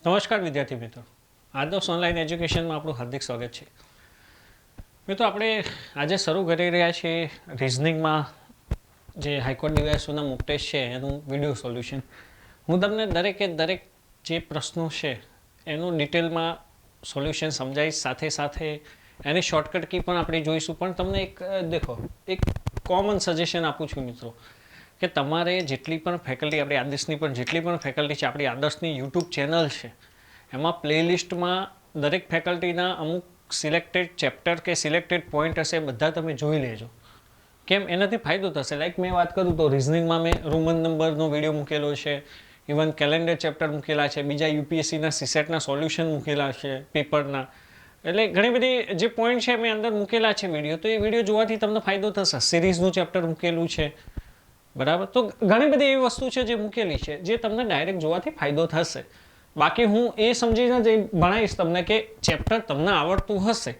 નમસ્કાર વિદ્યાર્થી મિત્રો, આદર્શ ઓનલાઈન એજ્યુકેશનમાં આપણું હાર્દિક સ્વાગત છે. મિત્રો, આપણે આજે શરૂ કરી રહ્યા છીએ રિઝનિંગમાં જે હાઈકોર્ટ ડિવાઇસોના મોક ટેસ્ટ છે એનું વિડીયો સોલ્યુશન. હું તમને દરેક જે પ્રશ્નો છે એનું ડિટેલમાં સોલ્યુશન સમજાવીશ, સાથે સાથે એની શોર્ટકટ કી પણ આપણે જોઈશું. પણ તમને એક કોમન સજેશન આપું છું મિત્રો, કે તમારે જેટલી પણ ફેકલ્ટી, આપણી આદર્શની પણ જેટલી પણ ફેકલ્ટી છે, આપણી આદર્શની યુટ્યુબ ચેનલ છે, એમાં પ્લેલિસ્ટમાં દરેક ફેકલ્ટીના અમુક સિલેક્ટેડ ચેપ્ટર કે સિલેક્ટેડ પોઈન્ટ હશે, બધા તમે જોઈ લેજો. કેમ? એનાથી ફાયદો થશે. લાઈક મેં વાત કરું તો રિઝનિંગમાં મેં રોમન નંબરનો વિડીયો મૂકેલો છે, ઇવન કેલેન્ડર ચેપ્ટર મૂકેલા છે, બીજા યુપીએસસીના સીસેટના સોલ્યુશન મૂકેલા છે પેપરના. એટલે ઘણી બધી જે પોઈન્ટ છે મેં અંદર મૂકેલા છે વિડીયો, તો એ વિડીયો જોવાથી તમને ફાયદો થશે. સિરીઝનું ચેપ્ટર મૂકેલું છે, બરાબર. તો ઘણી બધી એવી વસ્તુ છે જે મૂકેલી છે, જે તમને ડાયરેક્ટ જોવાથી ફાયદો થશે. બાકી હું એ સમજીને જ ભણાવીશ તમને કે ચેપ્ટર તમને આવડતું હશે.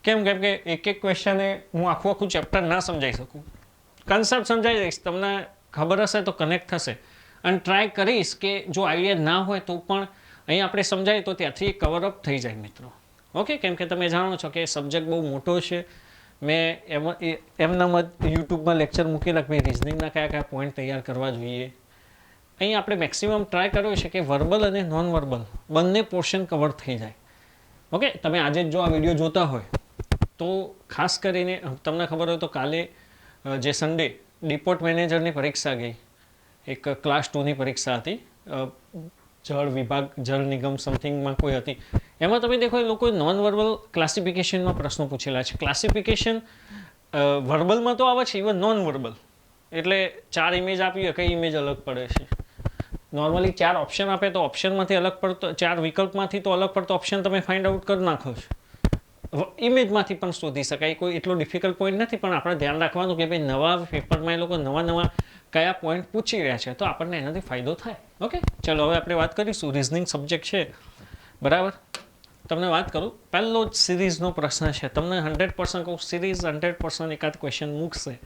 કેમ કે એક ક્વેશ્ચને હું આખું ચેપ્ટર ના સમજાવી શકું. કન્સેપ્ટ સમજાવી દઈશ, તમને ખબર હશે તો કનેક્ટ થશે. અને ટ્રાય કરીશ કે જો આઈડિયા ના હોય તો પણ અહીં આપણે સમજાવીએ તો ત્યાંથી કવરઅપ થઈ જાય મિત્રો. ઓકે? કેમ કે તમે જાણો છો કે સબ્જેક્ટ બહુ મોટો છે. મેં એમના યુટ્યુબમાં લેક્ચર મૂકેલા કે રિઝનિંગના કયા પોઈન્ટ તૈયાર કરવા જોઈએ. અહીં આપણે મેક્સિમમ ટ્રાય કર્યો છે કે વર્બલ અને નોન વર્બલ બંને પોર્શન કવર થઈ જાય. ઓકે? તમે આજે જ જો આ વિડીયો જોતા હોય તો ખાસ કરીને તમને ખબર હોય તો કાલે જે સન્ડે ડિપોર્ટ મેનેજરની પરીક્ષા ગઈ, એક ક્લાસ 2ની પરીક્ષા હતી, જળ વિભાગ, જળ નિગમ સમથિંગમાં કોઈ હતી. એમાં તમે દેખો એ લોકોએ નોન વર્બલ ક્લાસિફિકેશનમાં પ્રશ્નો પૂછેલા છે. ક્લાસિફિકેશન વર્બલમાં તો આવે છે, ઇવન નોન વર્બલ. એટલે 4 ઇમેજ આપી હોય, કઈ ઇમેજ અલગ પડે છે. નોર્મલી 4 ઓપ્શન આપે તો ઓપ્શનમાંથી અલગ પડતો, 4 વિકલ્પમાંથી તો અલગ પડતો ઓપ્શન તમે ફાઇન્ડ આઉટ કરી નાખો છો. ઇમેજમાંથી પણ શોધી શકાય, કોઈ એટલો ડિફિકલ્ટ પોઈન્ટ નથી. પણ આપણે ધ્યાન રાખવાનું કે ભાઈ નવા પેપરમાં એ લોકો નવા કયા પોઈન્ટ પૂછી રહ્યા છે, તો આપણને એનાથી ફાયદો થાય. ઓકે, ચલો હવે આપણે વાત કરીશું. રિઝનિંગ સબ્જેક્ટ છે, બરાબર. તમને વાત કરું, પહેલો જ સિરીઝનો પ્રશ્ન છે. તમને 100% કહું, સિરીઝ 100% એકાદ ક્વેશ્ચન મૂકશે,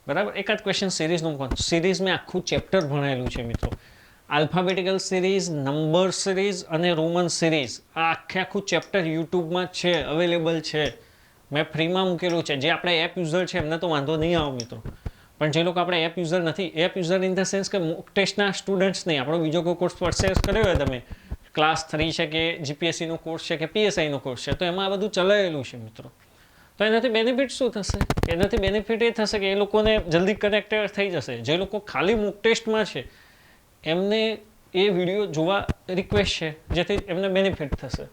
બરાબર. એકાદ ક્વેશ્ચન સિરીઝનું મૂકવાનું. સિરીઝ મેં આખું ચેપ્ટર ભણાયેલું છે મિત્રો. આલ્ફાબેટિકલ સિરીઝ, નંબર સિરીઝ અને રોમન સિરીઝ, આ આખું ચેપ્ટર યુટ્યુબમાં છે, અવેલેબલ છે. મેં ફ્રીમાં મૂકેલું છે. જે આપણે એપ યુઝર છે એમને તો વાંધો નહીં આવે મિત્રો, પણ જે લોકો આપણે એપ યુઝર નથી, app user in the sense કે મોક ટેસ્ટના સ્ટુડન્ટ્સ નહીં, આપણો બીજો કોઈ કોર્સ પરચેસ કર્યો હોય તમે, ક્લાસ 3 છે કે જીપીએસસીનો કોર્સ છે કે પીએસઆઈનો કોર્સ છે, તો એમાં આ બધું ચલાવેલું છે મિત્રો. તો એનાથી બેનિફિટ શું થશે? એનાથી બેનિફિટ એ થશે કે એ લોકોને જલ્દી કનેક્ટેડ થઈ જશે. જે લોકો ખાલી મોક ટેસ્ટમાં છે એમને એ વિડીયો જોવા રિક્વેસ્ટ છે, જેથી એમને બેનિફિટ થશે.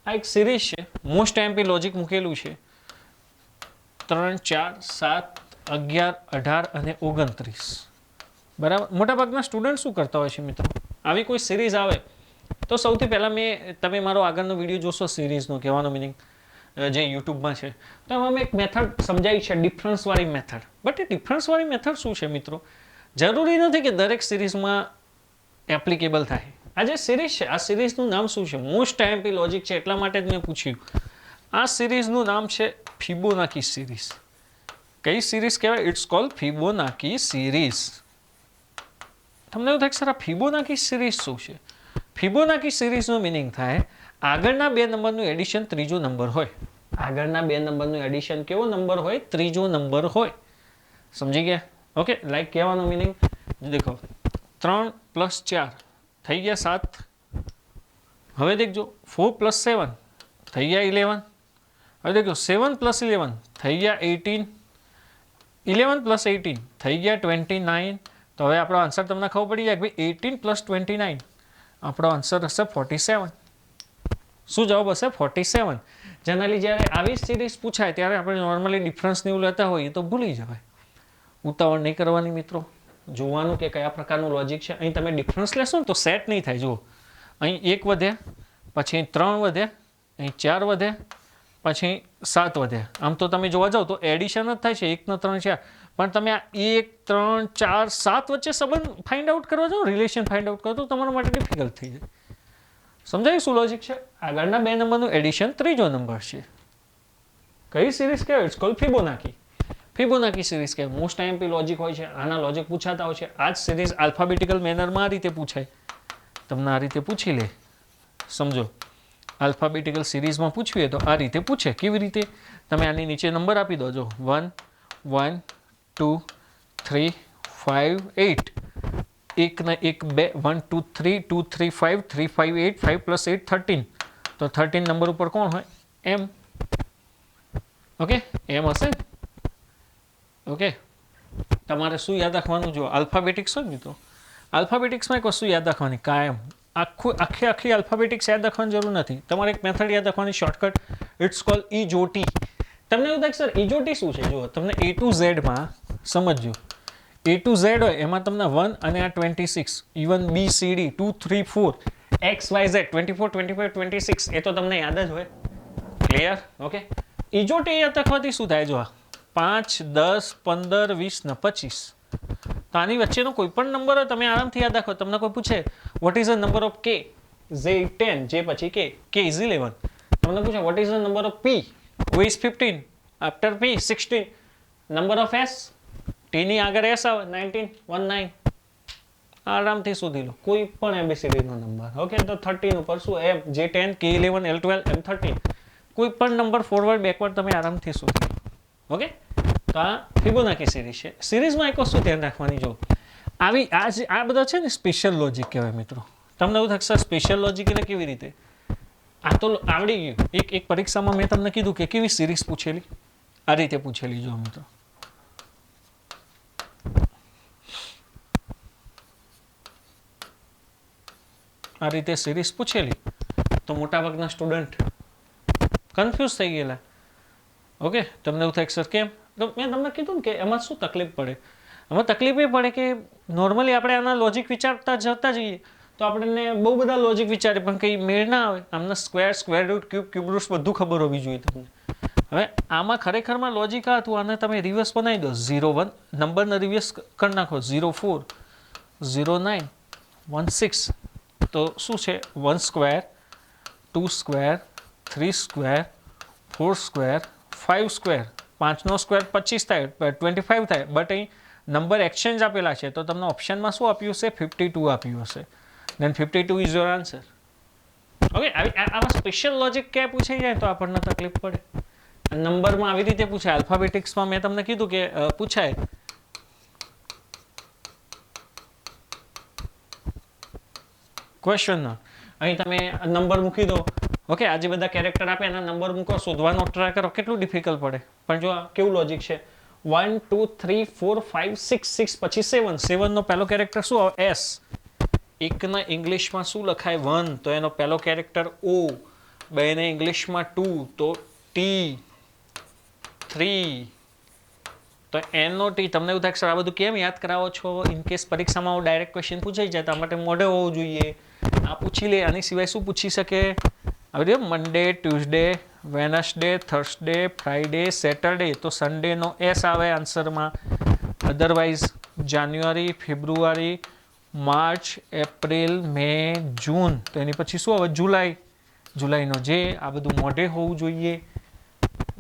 આ એક સિરીઝ છે, મોસ્ટ એમપી લોજિક મૂકેલું છે. 3, 4, 7, 11, 18 અને 29, બરાબર. મોટાભાગના સ્ટુડન્ટ શું કરતા હોય છે મિત્રો, આવી કોઈ સિરીઝ આવે તો સૌથી પહેલાં તમે મારો આગળનો વિડીયો જોશો સિરીઝનો, કહેવાનો મિનિંગ જે યુટ્યુબમાં છે, તો એમાં મેં એક મેથડ સમજાવી છે, ડિફરન્સવાળી મેથડ. બટ એ ડિફરન્સવાળી મેથડ શું છે મિત્રો? જરૂરી નથી કે દરેક સિરીઝમાં એપ્લિકેબલ થાય. આ જે સિરીઝ છે, આ સિરીઝનું નામ શું છે? મોસ્ટ એમપી લોજિક છે, એટલા માટે જ મેં પૂછ્યું. આ સિરીઝનું નામ છે ફિબોનાકી સિરીઝ. કઈ સિરીઝ કહેવાય? It's called Fibonacci series. તમને એવું થાય કે સર આ ફિબોનાકી સિરીઝ શું છે? ફિબોનાકી સિરીઝનો મિનિંગ થાય આગળના 2 નંબરનું એડિશન ત્રીજો નંબર હોય. આગળના 2 નંબરનું એડિશન કેવો નંબર હોય? ત્રીજો નંબર હોય. સમજી ગયા? ઓકે, લાઈક કહેવાનો મિનિંગ દેખો, 3 + 4 થઈ ગયા 7. હવે દેખજો 4 + 7 થઈ ગયા 11. હવે દેખજો 7 + 11 થઈ ગયા 18. 11 + 18 થઈ ગયા 29. તો હવે આપણો આન્સર તમને ખબર પડી જાય કે ભાઈ 18 + 29 આપણો આન્સર હશે 47. શું જવાબ હશે? 47. જનરલી જ્યારે આવી સિરીઝ પૂછાય ત્યારે આપણે નોર્મલી ડિફરન્સને એવું લેતા હોઈએ તો ભૂલી જવાય. ઉતાવળ નહીં કરવાની મિત્રો, જોવાનું કે કયા પ્રકારનું લોજિક છે. અહીં તમે ડિફરન્સ લેશો ને તો સેટ નહીં થાય. જુઓ, અહીં 1 વધ્યા, પછી 3 વધ્યા, અહીં 4 વધ્યા, પછી 7 વધ્યા. આમ તો તમે જોવા જાઓ તો એડિશન જ થાય છે, 1 ને 3, 4. પણ તમે આ 1, 3, 4, 7 વચ્ચે સંબંધ ફાઇન્ડ આઉટ કરવા જાઓ, રિલેશન ફાઇન્ડ આઉટ કરો તો તમારા માટે ડિફિકલ્ટ થઈ જાય. સમજાયું શું લોજિક છે? આગળના 2 નંબરનું એડિશન ત્રીજો નંબર છે. કઈ સિરીઝ કહેવાય? It's called Fibonacci. Fibonacci series કહેવાય. મોસ્ટ એમપી લોજિક હોય છે, આના લોજિક પૂછાતા હોય છે. આ જ સિરીઝ આલ્ફાબેટિકલ મેનરમાં આ રીતે પૂછાય. તમને આ રીતે પૂછી લે સમજો આલ્ફાબેટિકલ સિરીઝમાં પૂછવી હોય તો આ રીતે પૂછે. કેવી રીતે? તમે આની નીચે નંબર આપી દો. જો 1 1 2 3 5 8 એક ને એક 2 1 2 3 2 3 5 3 5 8 5 પ્લસ 8 13. તો 13 નંબર ઉપર કોણ હોય? એમ. ઓકે, એમ હશે. ઓકે, તમારે શું યાદ રાખવાનું? જો આલ્ફાબેટિક્સ હોય ને તો આલ્ફાબેટિક્સમાં એક વસ્તુ યાદ રાખવાની કાયમ. આખી આલ્ફાબેટિક્સ યાદ રાખવાની જરૂર નથી. તમારે એક મેથડ યાદ રાખવાની શોર્ટકટ. It's call ઇજોટી. તમને એવું થાય સર ઇજોટી શું છે? જુઓ, તમને A to Z માં સમજજો. A to Z હોય એમાં તમને 1 અને આ 26 even B C D 2 3 4 X Y Z 24 25 26 એ તો તમને યાદ જ હોય. ક્લિયર? ઓકે, ઇજોટી યાદ રાખવાથી શું થાય? જો 5 10 15 20 ને 25 તો આની વચ્ચેનો કોઈ પણ નંબર હોય તમે આરામથી યાદ રાખો. તમને કોઈ પૂછે what is the number of K? Z 10, જે પછી K is 11. તમને પૂછે what is the number of P? O is 15, after P 16. Number of S? T ની આગળ S આવે 19 19. આરામથી શોધી લો કોઈ પણ ABCD નો નંબર. ઓકે, તો 13 ઉપર શું M J10 K11 L12 M13 કોઈ પણ નંબર ફોરવર્ડ બેકવર્ડ તમે આરામથી શોધી લો. ઓકે, તો આ ફિબોનાકી સિરીઝ છે. સિરીઝમાં એક વસ્તુ ધ્યાન રાખવાની. જો આવી આ બધા છે ને સ્પેશિયલ લોજિક કહેવાય મિત્રો. તમને એવું થશે સ્પેશિયલ લોજિક એટલે કેવી રીતે? આ તો આવડી ગયું. એક પરીક્ષામાં મેં તમને કીધું કે કેવી સિરીઝ પૂછેલી, આ રીતે પૂછેલી. જો મિત્રો આ રીતે સિરીઝ પૂછેલી તો મોટાભાગના સ્ટુડન્ટ કન્ફ્યુઝ થઈ ગયેલા. ઓકે, તમને એવું થાય સર કેમ? તો મેં તમને કીધું ને કે એમાં શું તકલીફ પડે. એમાં તકલીફ એ પડે કે નોર્મલી આપણે આના લોજિક વિચારતા જતા જઈએ તો આપણને બહુ બધા લોજિક વિચારે પણ કંઈ મેળ ના આવે. આમને સ્ક્વેર રૂટ ક્યુબ રૂટ્સ બધું ખબર હોવી જોઈએ તમને. હવે આમાં ખરેખરમાં લોજિક આ હતું. આને તમે રિવર્સ બનાવી દો. 0 1 નંબરને રિવર્સ કરી નાખો. 0 4 0 9 1 6 તો શું છે? 1 square 2 square 3 square 4 square 5 square 5નો સ્ક્વેર 25 થાય 25 થાય. બટ અહીં નંબર એક્સચેન્જ આપેલા છે તો તમને ઓપ્શનમાં શું આપ્યું હશે? 52 આપ્યું હશે. દેન 52 ઇઝ યોર આન્સર. ઓકે, આમાં સ્પેશિયલ લોજિક ક્યાં પૂછાઈ જાય તો આપણને તકલીફ પડે. નંબરમાં આવી રીતે પૂછાય. આલ્ફાબેટિક્સમાં મેં તમને કીધું કે પૂછાય ક્વેશ્ચન. અહીં તમે નંબર મૂકી દો. ઓકે, આજે બધા કેરેક્ટર આપે એના નંબર મૂકો, શોધવાનો ટ્રાય કરો, કેટલું ડિફિકલ્ટ પડે. પણ જો કેવું લોજિક છે 1 2 3 4 5 6 6 પછી 7 7નો પહેલો કેરેક્ટર શું આવે? S. એકના ઇંગ્લિશમાં શું લખાય? 1 તો એનો પહેલો કેરેક્ટર O. બેને ઇંગ્લિશમાં 2 તો T. 3 તો N નો T. તમને એવું થાય સર આ બધું કેમ યાદ કરાવો છો? ઇન કેસ પરીક્ષામાં ડાયરેક્ટ ક્વેશ્ચન પૂછાઈ જાય તો માટે મોઢે હોવું જોઈએ. આ પૂછી લે. આની સિવાય શું પૂછી શકે? હવે Monday Tuesday Wednesday Thursday Friday Saturday તો સન્ડેનો S આવે આન્સરમાં. Otherwise January February March April May June તો એની પછી શું આવે? જુલાઈ. જુલાઈનો જે. આ બધું મોઢે હોવું જોઈએ.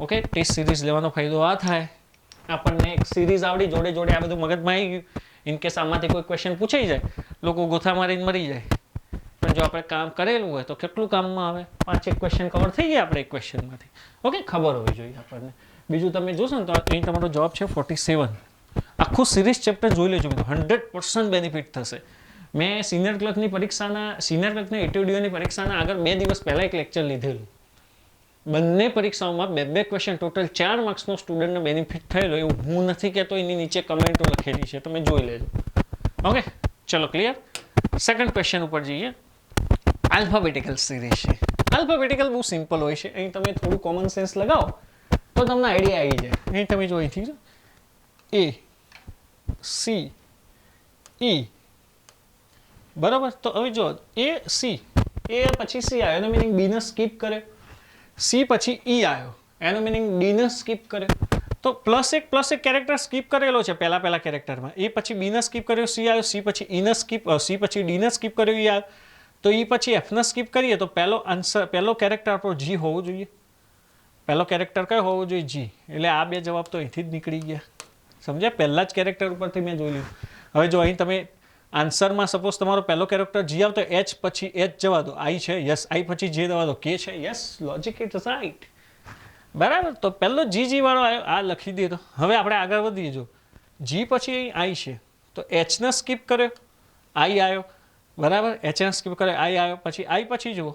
ઓકે, ટેસ્ટ સિરીઝ લેવાનો ફાયદો આ થાય આપણને. એક સિરીઝ આવડી જોડે જોડે આ બધું મગજમાં આવી ગયું. ઇન કેસ આમાંથી કોઈ ક્વેશ્ચન પૂછાઈ જાય લોકો ગોથા મારીને મરી જાય. પણ જો આપણે કામ કરેલું હોય તો કેટલું કામમાં આવે? 5 એક ક્વેશ્ચન કવર થઈ ગયા આપણે એક ક્વેશ્ચનમાંથી. ઓકે, ખબર હોવી જોઈએ આપણને. બીજું તમે જોશો ને તો અહીં તમારો જવાબ છે 47. આખું સિરીઝ ચેપ્ટર જોઈ લેજો મિત્રો. 100% બેનિફિટ થશે. મેં સિનિયર ક્લર્કની એટીડીઓની પરીક્ષાના આગળ 2 દિવસ પહેલાં એક લેક્ચર લીધેલું. બંને પરીક્ષાઓમાં 2 ક્વેશ્ચન ટોટલ 4 માર્ક્સનો સ્ટુડન્ટને બેનિફિટ થયેલો. એવું હું નથી કહેતો, એની નીચે કમેન્ટો લખેલી છે, તમે જોઈ લેજો. ઓકે, ચલો ક્લિયર. સેકન્ડ ક્વેશ્ચન ઉપર જઈએ. આલ્ફાબેટિકલ સિરીઝ છે. આલ્ફાબેટિકલ બહુ સિમ્પલ હોય છે. અહીં તમે થોડું કોમન સેન્સ લગાવો તો તમને આઈડિયા આવી જાય. અહીં તમે જો અહીંથી A C E બરાબર. તો હવે જો A C A પછી C આવ્યો એનો મિનિંગ B ને સ્કીપ કરે. C પછી E આવ્યો એનો મિનિંગ D ને સ્કીપ કરે. તો પ્લસ એક કેરેક્ટર સ્કીપ કરેલો છે પહેલા કેરેક્ટરમાં. એ પછી B ને સ્કીપ કર્યો C આવ્યો. C પછી E ને સ્કીપ C પછી D ને સ્કીપ કર્યો E આવ્યો. તો E પછી F ને સ્કીપ કરીએ તો પહેલો કેરેક્ટર આપણો G હોવો જોઈએ. પહેલો કેરેક્ટર કયો હોવો જોઈએ? G. એટલે આ 2 જવાબ તો અહીંથી જ નીકળી ગયા. સમજ્યા? પહેલા જ કેરેક્ટર ઉપરથી મેં જોઈ લીધું. હવે જો અહીં તમે આન્સરમાં સપોઝ તમારો પહેલો કેરેક્ટર જી આવતો એચ પછી એચ જવા દો, આઈ છે યસ, આઈ પછી જે જવા દો, કે છે યસ, લોજિક ઇટ રાઈટ. બરાબર, તો પહેલો જી વાળો આવ્યો, આ લખી દીધો. હવે આપણે આગળ વધીએ. જો જી પછી આઈ છે તો એચને સ્કીપ કર્યો, આઈ આવ્યો. બરાબર, એચને સ્કીપ કર્યો, આઈ આવ્યો. પછી આઈ પછી જુઓ,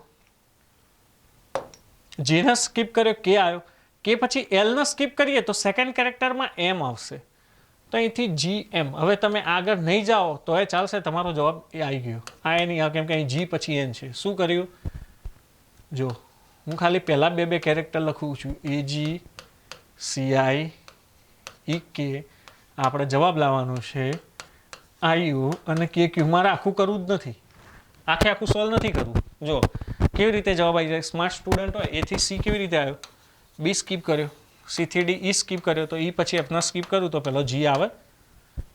જેને સ્કીપ કર્યો કે આવ્યો, કે પછી એલને સ્કીપ કરીએ તો સેકન્ડ કેરેક્ટરમાં એમ આવશે, તો અહીંથી જી એમ. હવે તમે આગળ નહીં જાઓ તો એ ચાલશે, તમારો જવાબ એ આવી ગયો. આ એ નહીં આવે કેમ કે અહીં જી પછી એન છે. શું કર્યું? જો હું ખાલી પહેલાં બે કેરેક્ટર લખું છું, એ જી સીઆઈ ઈ કે. આપણે જવાબ લાવવાનો છે આઈયુ અને કે ક્યુ. મારે આખું કરવું જ નથી, આખું સોલ્વ નથી કરવું. જો કેવી રીતે જવાબ આવી જાય. સ્માર્ટ સ્ટુડન્ટ હોય એથી સી કેવી રીતે આવ્યો, બી સ્કીપ કર્યો, સીથી ડી ઈ સ્કીપ કર્યો, તો ઈ પછી એફના સ્કીપ કરું તો પેલો જી આવે.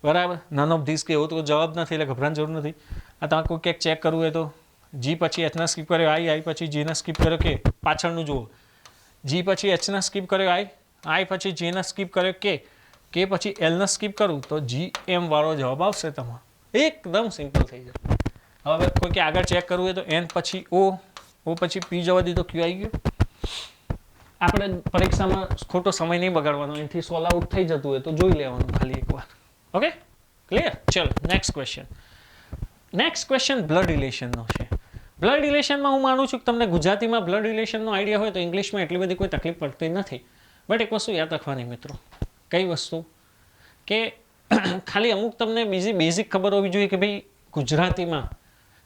બરાબર, નન ઓફ ધીસ કે એવું તો જવાબ નથી, એટલે ગભરાવાની જરૂર નથી. આ તમારે કોઈ ક્યાંક ચેક કરવું હોય તો જી પછી એચના સ્કીપ કર્યો આઈ પછી જીના સ્કીપ કર્યો કે. પાછળનું જુઓ, જી પછી એચના સ્કીપ કર્યો આઈ પછી જીના સ્કીપ કર્યો કે પછી એલના સ્કીપ કરું તો જી એમ વાળો જવાબ આવશે તમારો. એકદમ સિમ્પલ થઈ જાય. હવે કોઈ કે આગળ ચેક કરવું હોય તો એન પછી ઓ પછી પી જવા દીધો, ક્યુ આવી ગયો. આપણે પરીક્ષામાં ખોટો સમય નહીં બગાડવાનો, એનાથી સોલ્વ આઉટ થઈ જતું હોય તો જોઈ લેવાનું ખાલી એકવાર. Okay, clear? ચલો next question. Next question blood રિલેશનનો છે. બ્લડ રિલેશનમાં હું માનું છું કે તમને ગુજરાતીમાં બ્લડ રિલેશનનો આઈડિયા હોય તો ઇંગ્લિશમાં એટલી બધી કોઈ તકલીફ પડતી નથી. બટ એક વસ્તુ યાદ રાખવાની મિત્રો. કઈ વસ્તુ? કે ખાલી અમુક તમને બીજી બેઝિક ખબર હોવી જોઈએ કે ભાઈ ગુજરાતીમાં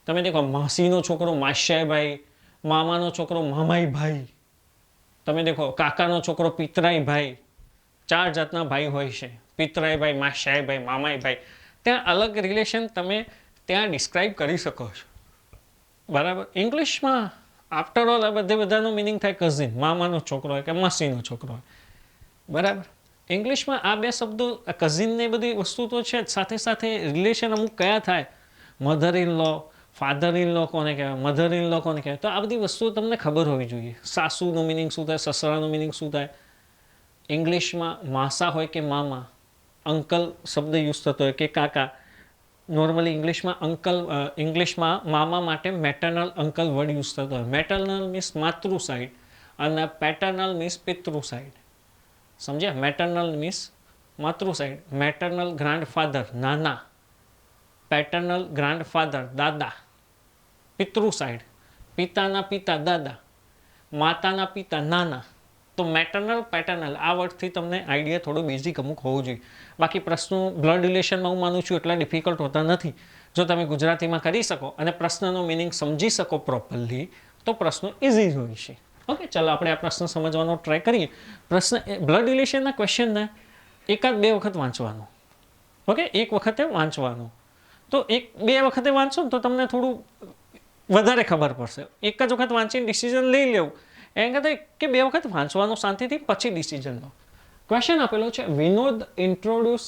તમે દેખો, માસીનો છોકરો માસ્યાઈભાઈ, મામાનો છોકરો મામાઈભાઈ, તમે દેખો કાકાનો છોકરો પિતરાઈભાઈ. 4 જાતના ભાઈ હોય છે, પિતરાઈભાઈ, માસ્યાઈભાઈ, મામાઈભાઈ. ત્યાં અલગ રિલેશન તમે ત્યાં ડિસ્ક્રાઇબ કરી શકો છો. બરાબર, ઇંગ્લિશમાં આફ્ટર ઓલ આ બધાનો મિનિંગ થાય કઝિન, મામાનો છોકરો હોય કે માસીનો છોકરો હોય. બરાબર, ઇંગ્લિશમાં આ બે શબ્દો કઝિન ને બધી વસ્તુ તો છે, સાથે સાથે રિલેશન અમુક કયા થાય, mother in law, father in law કોને કહેવાય, મધર ઇન લો કોને કહેવાય, તો આ બધી વસ્તુઓ તમને ખબર હોવી જોઈએ. સાસુનું મિનિંગ શું થાય, સસરાનું મિનિંગ શું થાય. ઇંગ્લિશમાં માસા હોય કે મામા, અંકલ શબ્દ યુઝ થતો હોય કે કાકા. નોર્મલી ઇંગ્લિશમાં મામા માટે મેટર્નલ અંકલ વર્ડ યુઝ થતો હોય. મેટર્નલ મીન્સ માતૃ સાઈડ અને પેટર્નલ મીન્સ પિતૃ સાઈડ. સમજ્યા? મેટર્નલ મીન્સ માતૃ સાઈડ, મેટર્નલ ગ્રાન્ડફાધર નાના, પેટર્નલ ગ્રાન્ડફાધર દાદા. પિતૃ સાઈડ પિતાના પિતા દાદા, માતાના પિતા નાના. તો મેટર્નલ પેટર્નલ આ વર્ડથી તમને આઈડિયા થોડો બેઝિક અમુક હોવું જોઈએ. બાકી પ્રશ્નો બ્લડ રિલેશનમાં હું માનું છું એટલા ડિફિકલ્ટ હોતા નથી. જો તમે ગુજરાતીમાં કરી શકો અને પ્રશ્નનો મિનિંગ સમજી શકો પ્રોપરલી તો પ્રશ્નો ઇઝી હોય છે. ઓકે, ચાલો આપણે આ પ્રશ્ન સમજવાનો ટ્રાય કરીએ. પ્રશ્ન બ્લડ રિલેશનના ક્વેશ્ચનને એકાદ બે વખત વાંચવાનું. ઓકે, એક વખતે વાંચવાનું. તો બે વખતે વાંચો ને તો તમને થોડું વધારે ખબર પડશે. એક જ વખત વાંચીને ડિસિઝન લઈ લેવું એમ કહેતા કે બે વખત વાંચવાનું શાંતિથી, પછી ડિસિઝન લો. ક્વેશ્ચન આપેલો છે વિનોદ ઇન્ટ્રોડ્યુસ.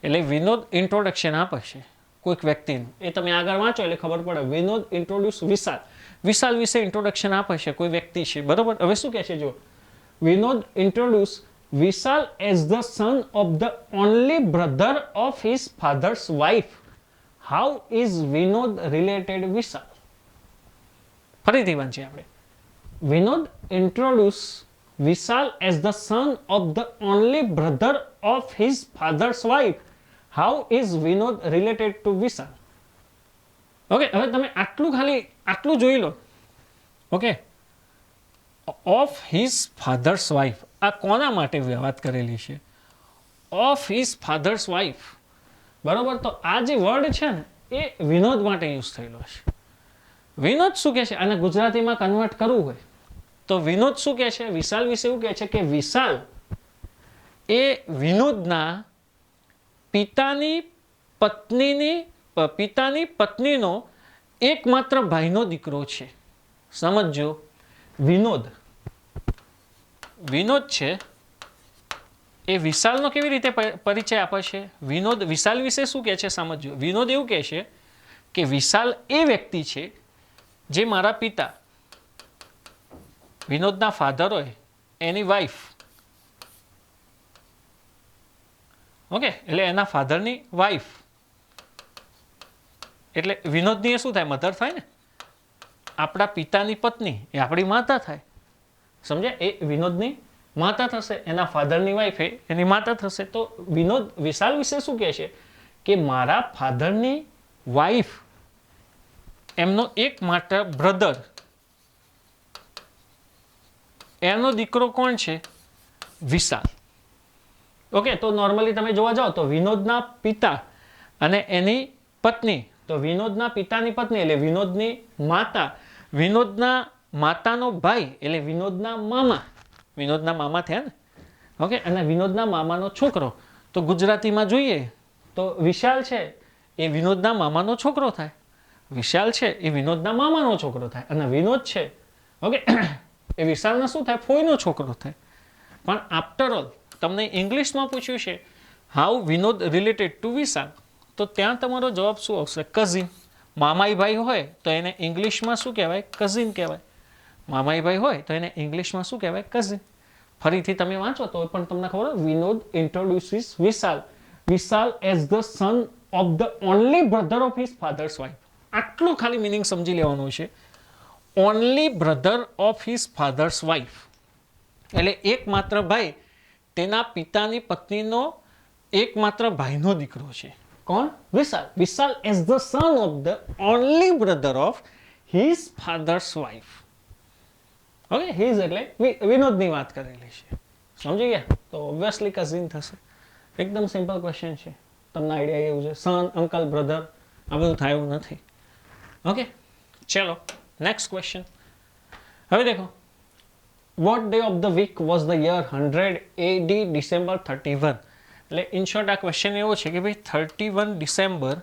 એટલે વિનોદ ઇન્ટ્રોડક્શન આપે છે કોઈક વ્યક્તિનું, એ તમે આગળ વાંચો એટલે ખબર પડે. વિનોદ ઇન્ટ્રોડ્યુસ વિશાલ વિશે ઇન્ટ્રોડક્શન આપે છે કોઈ વ્યક્તિ છે. બરોબર, હવે શું કહે છે જો, Vinod introduce Vishal as the son of the only brother of his father's wife. How is Vinod related Vishal? ફરીથી વાંચીએ આપણે. Vinod introduce Vishal as the son of the only brother of his father's wife. How is Vinod related to Vishal? Okay, હવે તમે આટલું જોઈ લો. Okay, of his father's wife, આ કોના માટે વાત કરેલી છે? Of his father's wife. બરોબર, તો આ જે વર્ડ છે ને એ વિનોદ માટે યુઝ થયેલો છે. વિનોદ શું કહે છે, અને ગુજરાતીમાં કન્વર્ટ કરવું હોય તો વિનોદ શું કહે છે, વિશાલ વિશે એવું કહે છે કે વિશાલ એ વિનોદના પિતાની પત્નીનો એકમાત્ર ભાઈનો દીકરો છે. સમજો, વિનોદ છે એ વિશાલનો કેવી રીતે પરિચય આપે છે. વિનોદ વિશાલ વિશે શું કહે છે સમજો. વિનોદ એવું કહે છે કે વિશાલ એ વ્યક્તિ છે જે મારા પિતા, વિનોદના ફાધર હોય, એની વાઈફ ઓકે, એટલે એના ફાધરની વાઈફ, એટલે વિનોદની એ શું થાય? મધર થાય ને. આપણા પિતાની પત્ની એ આપણી માતા થાય, સમજ્યા? એ વિનોદની માતા થશે, એના ફાધરની વાઈફ એની માતા થશે. તો વિનોદ વિશાલ વિશે શું કહે છે કે મારા ફાધરની વાઈફ, એમનો એકમાત્ર બ્રધર, એનો દીકરો કોણ છે? વિશાલ. ઓકે, તો નોર્મલી તમે જોવા જાઓ તો વિનોદના પિતા અને એની પત્ની, તો વિનોદના પિતાની પત્ની એટલે વિનોદની માતા, વિનોદના માતાનો ભાઈ એટલે વિનોદના મામા, વિનોદના મામા થયા ને. ઓકે, અને વિનોદના મામાનો છોકરો, તો ગુજરાતીમાં જોઈએ તો વિશાલ છે એ વિનોદના મામાનો છોકરો થાય, વિશાલ છે એ વિનોદના મામાનો છોકરો થાય, અને વિનોદ છે ઓકે એ વિશાલના શું થાય? ફોઈનો છોકરો થાય. પણ આફ્ટર ઓલ તમને ઇંગ્લિશમાં પૂછ્યું છે હાઉ વિનોદ રિલેટેડ ટુ વિશાલ, તો ત્યાં તમારો જવાબ શું આવશે? કઝિન. મામાઈ ભાઈ હોય તો એને ઇંગ્લિશમાં શું કહેવાય? કઝિન કહેવાય. મામાઈ ભાઈ હોય તો એને ઇંગ્લિશમાં શું કહેવાય? કઝિન. ફરીથી તમે વાંચો તો પણ તમને ખબર હોય, Vinod introduces Vishal, Vishal as the son of the only brother of his father's wife. આટલું ખાલી મિનિંગ સમજી લેવાનું છે. Only brother of his father's wife એટલે એકમાત્ર ભાઈ, તેના પિતાની પત્નીનો એકમાત્ર ભાઈનો દીકરો છે. કોણ? Vishal. Vishal as the son of the only brother of his father's wife. Okay, his એટલે વિનોદની વાત કરેલી છે, સમજી ગયા? તો ઓબ્વિયસલી કઝિન થશે. એકદમ સિમ્પલ ક્વેશ્ચન છે, તમને આઈડિયા એવું છે. સન, અંકલ, બ્રધર આ બધું થાય એવું નથી. ઓકે, ચલો નેક્સ્ટ ક્વેશ્ચન. હવે દેખો, what day of the week was the year 100 AD December 31. એટલે ઇન શોર્ટ આ ક્વેશ્ચન એવો છે કે ભાઈ 31 ડિસેમ્બર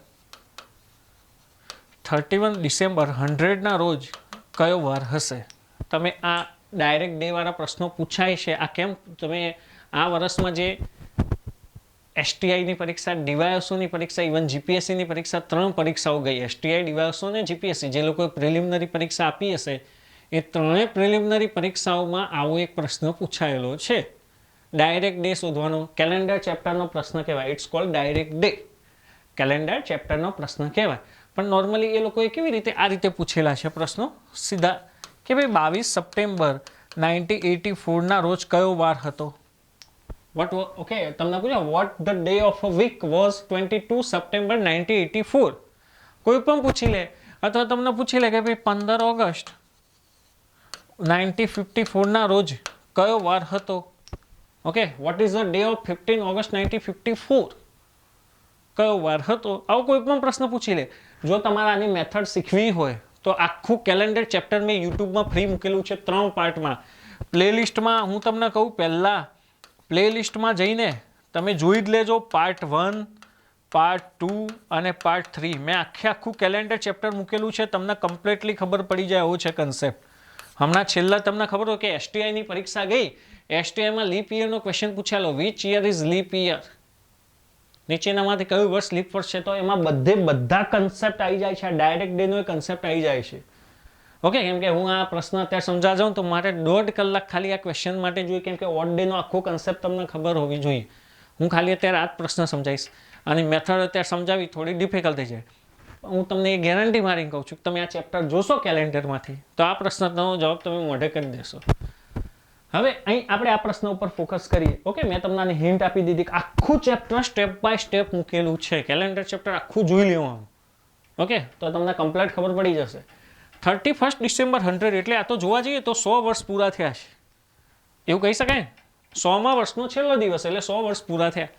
100ના રોજ કયો વાર હશે? તમે આ ડાયરેક્ટ ડે વાળા પ્રશ્નો પૂછાય છે. આ કેમ? તમે આ વર્ષમાં જે એસટીઆઈની પરીક્ષા, ડીવાયએસઓની પરીક્ષા, ઇવન જીપીએસસીની પરીક્ષા, 3 પરીક્ષાઓ ગઈ, એસટીઆઈ, ડીવાયએસઓ અને જીપીએસસી. જે લોકોએ પ્રિલિમિનરી પરીક્ષા આપી હશે એ 3 પ્રિલિમિનરી પરીક્ષાઓમાં આવો એક પ્રશ્ન પૂછાયેલો છે. ડાયરેક્ટ ડે શોધવાનો, કેલેન્ડર ચેપ્ટરનો પ્રશ્ન કહેવાય. It's called direct day. Calendar ચેપ્ટરનો પ્રશ્ન કહેવાય. પણ નોર્મલી એ લોકોએ કેવી રીતે આ રીતે પૂછેલા છે પ્રશ્નો સીધા કે ભાઈ 22 સપ્ટેમ્બર 1984ના રોજ કયો વાર હતો? ઓકે, તમને પૂછો what the day of a week was 22 September 1984. કોઈ પણ પૂછી લે, અથવા તમને પૂછી લે કે ભાઈ 15 ઓગસ્ટ 1954ના રોજ કયો વાર હતો? Okay, what is the day of 15 August 1954? કયો વાર હતો? આવો કોઈ પણ પ્રશ્ન પૂછી લે. જો તમારે આની મેથડ શીખવી હોય તો આખું કેલેન્ડર ચેપ્ટર મેં યુટ્યુબમાં ફ્રી મૂકેલું છે 3 પાર્ટમાં. પ્લેલિસ્ટમાં હું તમને કહું, પહેલાં પ્લેલિસ્ટમાં જઈને તમે જોઈ જ લેજો. પાર્ટ 1, પાર્ટ 2 અને પાર્ટ 3 મેં આખું કેલેન્ડર ચેપ્ટર મૂકેલું છે. તમને કમ્પ્લીટલી ખબર પડી જાય એવો છે કન્સેપ્ટ. હમણાં છેલ્લા તમને ખબર હોય કે એસટીઆઈની પરીક્ષા ગઈ, એસટીઆઈમાં લીપ યરનો ક્વેશ્ચન પૂછાયેલો, which year is leap year? નીચેનામાંથી કયું વર્ષ લીપ વર્ષ છે? તો એમાં બધા કન્સેપ્ટ આવી જાય છે. ડાયરેક્ટ ડેનો કન્સેપ્ટ આવી જાય છે. ઓકે, કેમ કે હું આ પ્રશ્ન અત્યારે સમજાવવા જાઉં તો મારે 1.5 કલાક ખાલી આ ક્વેશ્ચન માટે જોઈએ, કેમ કે ઓડ ડેનો આખો કન્સેપ્ટ તમને ખબર હોવી જોઈએ. હું ખાલી અત્યારે આ જ પ્રશ્ન સમજાવીશ, અને મેથડ અત્યારે સમજાવી થોડી ડિફિકલ્ટ થઈ જાય. હું તમને એ ગેરંટી મારી કહું છું કે તમે આ ચેપ્ટર જોશો કેલેન્ડરમાંથી તો આ પ્રશ્નનો જવાબ તમે મોઢે કરી દેશો. હવે અહીં આપણે આ પ્રશ્ન ઉપર ફોકસ કરીએ. ઓકે, મેં તમને હિન્ટ આપી દીધી કે આખું ચેપ્ટર સ્ટેપ બાય સ્ટેપ મૂકેલું છે. કેલેન્ડર ચેપ્ટર આખું જોઈ લેવાનું. ઓકે, તો તમને કમ્પ્લીટ ખબર પડી જશે. 31 ડિસેમ્બર 100 એટલે આ તો જોવા જઈએ તો 100 વર્ષ પૂરા થયા છે, એવું કહી શકાય. 100મા વર્ષનો છેલ્લો દિવસ એટલે 100 વર્ષ પૂરા થયા.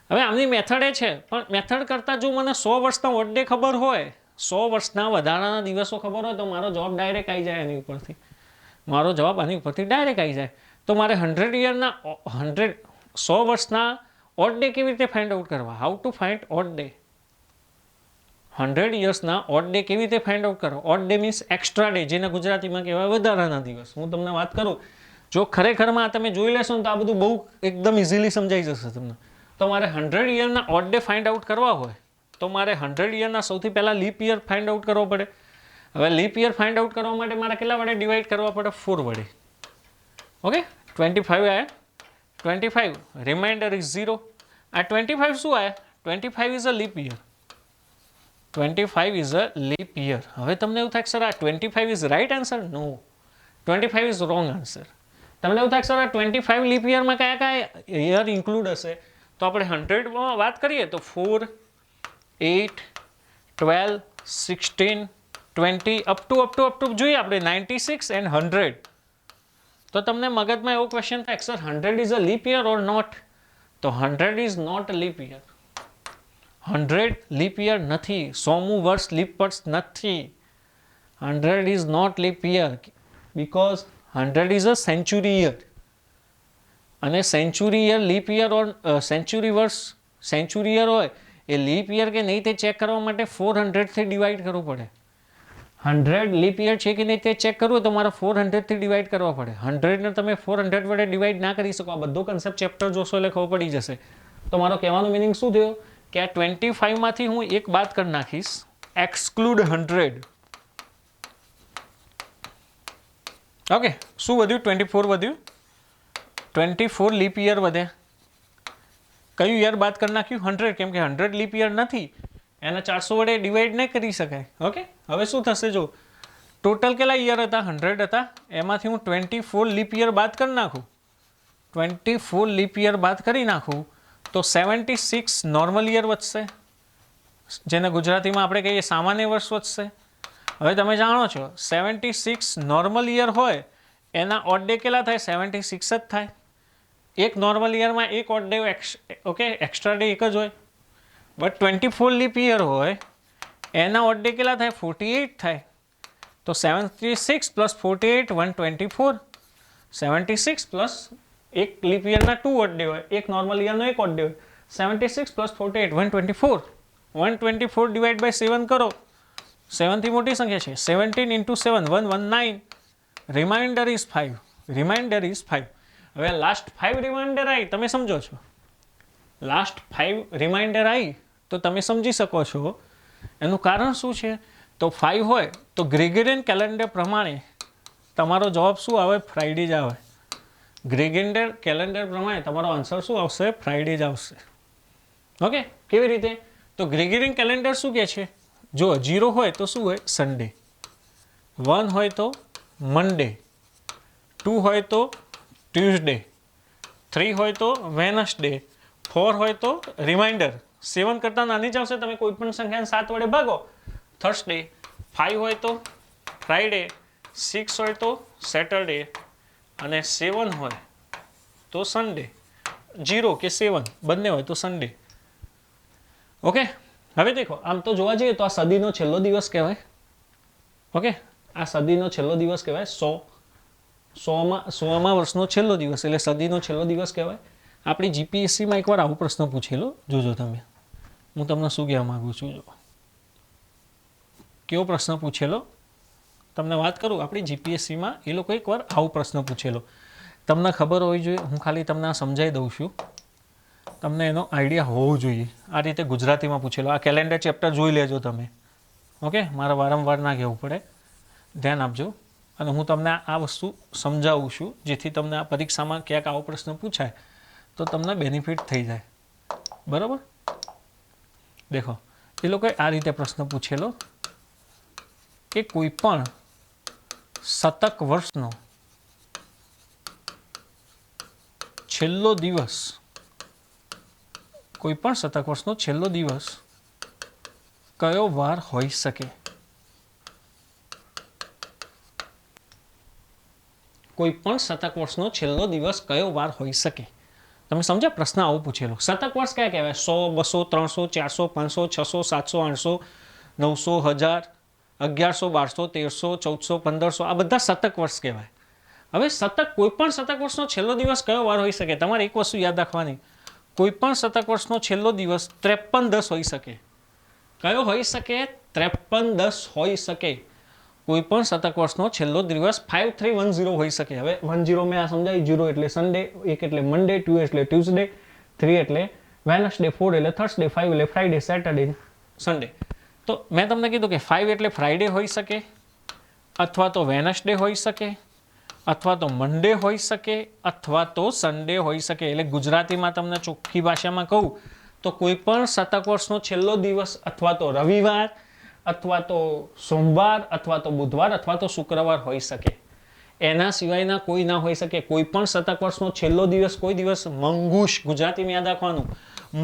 હવે આમની મેથડ એ છે, પણ મેથડ કરતાં જો મને 100 વર્ષના વોટ ડે ખબર હોય, 100 વર્ષના વધારાના દિવસો ખબર હોય, તો મારો જવાબ ડાયરેક્ટ આવી જાય આની ઉપરથી. મારો જવાબ આની ઉપરથી ડાયરેક્ટ આવી જાય. તો મારે 100 વર્ષના ઓડ ડે કેવી રીતે ફાઇન્ડ આઉટ કરવા? How to find odd day? 100 યર્સના ઓડ ડે કેવી રીતે ફાઇન્ડ આઉટ કરો? Odd day means extra day, જેને ગુજરાતીમાં કહેવાય વધારાના દિવસ. હું તમને વાત કરું, જો ખરેખરમાં તમે જોઈ લેશો ને તો આ બધું બહુ એકદમ ઇઝીલી સમજાઈ જશે તમને. તો મારે 100 યરના ઓડ ડે ફાઇન્ડ આઉટ કરવા હોય તો મારે 100 યરના સૌથી પહેલાં લીપ યર ફાઇન્ડ આઉટ કરવો પડે. હવે લીપ યર ફાઇન્ડ આઉટ કરવા માટે મારે કેટલા વડે ડિવાઈડ કરવા પડે? 4 વડે. ઓકે, 25 આયા, 25 રિમાઇન્ડર ઇઝ 0. આ 25 શું આયા? 25 is a leap year. 25 is a leap year. હવે તમને એવું થાય સર આ 25 is right answer? No, 25 is wrong answer. તમને એવું થાય સર આ 25 લીપ યરમાં કયા કયા યર ઇન્ક્લુડ હશે? તો આપણે 100માં વાત કરીએ તો 4, 8, 12, 16, 20 અપ ટુ જોઈએ આપણે 96 એન્ડ 100. તો તમને મગજમાં એવો ક્વેશ્ચન થાય sir 100 is a leap year or not? તો 100 is not a leap year. 100 leap year નથી. 100મું વર્ષ લીપ વર્ષ નથી. 100 is not leap year because 100 is a century year. અને century year leap year or century વર્ષ century year હોય એ લીપ યર કે નહીં તે ચેક કરવા માટે 400થી ડિવાઈડ કરવું પડે. 100 લીપ યર છે કે નહીં તે ચેક કરવું તો મારે 400થી ડિવાઈડ કરવા પડે. 100ને તમે 400 વડે ડિવાઈડ ના કરી શકો. આ બધો કન્સેપ્ટ ચેપ્ટર જોશો એટલે ખબર પડી જશે. તો મારો કહેવાનો મિનિંગ શું થયો કે આ 25માંથી હું એક બાદ કરી નાખીશ, એક્સક્લુડ 100. ઓકે, શું વધ્યું? 24 વધ્યું. 24 લીપ યર વધ્યા. કયું યર બાદ કરી નાખ્યું? 100, કેમ કે 100 લીપ યર નથી. એના 400 વડે ડિવાઈડ નહીં કરી શકાય. ઓકે, હવે શું થશે? જો ટોટલ કેટલા યર હતા? 100 હતા. એમાંથી હું 24 લીપ યર બાદ કરી નાખું. 24 લીપ યર બાદ કરી નાખું તો 76 નોર્મલ યર વધશે, જેને ગુજરાતીમાં આપણે કહીએ સામાન્ય વર્ષ વધશે. હવે તમે જાણો છો 76 નોર્મલ યર હોય એના ઓડ ડે કેટલા થાય? 76 જ થાય. એક નોર્મલ યરમાં એક odd day okay extra day એક જ હોય. બટ 24 લીપ યર હોય એના ઓડ ડે કેટલા થાય? 48 થાય. તો 76 પ્લસ 48 124. 76 પ્લસ એક લીપ યરના 2 ઓડ ડે હોય, એક નોર્મલ યરનો એક ઓડ ડે હોય. 76 પ્લસ 48 124. 124 ડિવાઈડ બાય 7 કરો. 7થી મોટી સંખ્યા છે. 17 into 7 119. Remainder is 5. Remainder is 5. હવે લાસ્ટ 5 રિમાઇન્ડર આવી તમે સમજો છો. લાસ્ટ 5 રિમાઇન્ડર આવી તો તમે સમજી શકો છો. એનું કારણ શું છે? તો 5 હોય તો ગ્રેગોરિયન કેલેન્ડર પ્રમાણે તમારો જવાબ શું આવે? ફ્રાઈડે જ આવે. ગ્રેગોરિયન કેલેન્ડર પ્રમાણે તમારો આન્સર શું આવશે? ફ્રાઈડે જ આવશે. ઓકે, કેવી રીતે? તો ગ્રેગોરિયન કેલેન્ડર શું કહે છે? જો 0 હોય તો શું હોય? સન્ડે. 1 હોય તો મંડે. 2 હોય તો ટ્યુઝડે. 3 હોય તો વેનસડે. 4 હોય તો રિમાઇન્ડર. 7 કરતાં નાની જ આવશે. તમે કોઈ પણ સંખ્યાને 7 વડે ભાગો થર્સડે. 5 હોય તો ફ્રાઈડે. 6 હોય તો સેટરડે. અને 7 હોય તો સન્ડે. 0 કે 7 બંને હોય તો સન્ડે. ઓકે, હવે દેખો આમ તો જોવા જઈએ તો આ સદીનો છેલ્લો દિવસ કહેવાય. ઓકે, આ સદીનો છેલ્લો દિવસ કહેવાય. 100મા વર્ષનો છેલ્લો દિવસ એટલે સદીનો છેલ્લો દિવસ કહેવાય. આપણી જીપીએસસીમાં એકવાર આવો પ્રશ્ન પૂછેલો. જોજો તમે, હું તમને શું કહેવા માગું છું. જો કેવો પ્રશ્ન પૂછેલો તમને વાત કરું. આપણી જીપીએસસીમાં એ લોકો એકવાર આવો પ્રશ્ન પૂછેલો. તમને ખબર હોવી જોઈએ. હું ખાલી તમને આ સમજાવી દઉં છું. તમને એનો આઈડિયા હોવો જોઈએ. આ રીતે ગુજરાતીમાં પૂછેલો. આ કેલેન્ડર ચેપ્ટર જોઈ લેજો તમે. ઓકે, મારે વારંવાર ના કહેવું પડે. ધ્યાન આપજો. અને હું તમને આ વસ્તુ સમજાવું છું જેથી તમને આ પરીક્ષામાં ક્યાંક આવો પ્રશ્ન પૂછાય તો તમને બેનિફિટ થઈ જાય. બરાબર? દેખો એ લોકોએ આ રીતે પ્રશ્ન પૂછેલો કે કોઈ પણ શતક વર્ષનો છેલ્લો દિવસ, કોઈ પણ શતક વર્ષનો છેલ્લો દિવસ કયો વાર હોઈ શકે? કોઈ પણ શતક વર્ષનો છેલ્લો દિવસ કયો વાર હોઈ શકે? તમે સમજ્યા? પ્રશ્ન આવો પૂછેલો. શતક વર્ષ કયા કહેવાય? 100, 200, 300, 400, 500, 600, 700, 800, 900, 1000, 1100, 1200, 1300, 1400, 1500 આ બધા શતક વર્ષ કહેવાય. હવે શતક કોઈ પણ શતક વર્ષનો છેલ્લો દિવસ કયો વાર હોઈ શકે? તમારે એક વસ્તુ યાદ રાખવાની. કોઈ પણ શતક વર્ષનો છેલ્લો દિવસ 5310 હોઈ શકે. કયો હોઈ શકે? 5310 હોઈ શકે. કોઈ પણ શતક વર્ષનો છેલ્લો દિવસ 5310 હોઈ શકે. હવે 10 મેં આ સમજાવી. 0 એટલે સન્ડે, 1 એટલે મંડે, 2 એટલે ટ્યુઝડે, 3 એટલે વેનસડે, 4 એટલે થર્સડે, 5 એટલે ફ્રાઈડે, સેટરડે, સન્ડે. તો મેં તમને કીધું કે 5 એટલે ફ્રાઈડે હોઈ શકે, અથવા તો વેનસડે હોઈ શકે, અથવા તો મંડે હોઈ શકે અથવા તો સન્ડે હોઈ શકે. એટલે ગુજરાતીમાં તમને ચોખ્ખી ભાષામાં કહું તો કોઈ પણ શતક વર્ષનો છેલ્લો દિવસ અથવા તો રવિવાર અથવા તો સોમવાર અથવા તો બુધવાર અથવા તો શુક્રવાર હોઈ શકે. એના સિવાયના કોઈ ના હોઈ શકે. કોઈ પણ શતક વર્ષનો છેલ્લો દિવસ કોઈ દિવસ મંગુશ, ગુજરાતીમાં યાદ રાખવાનું,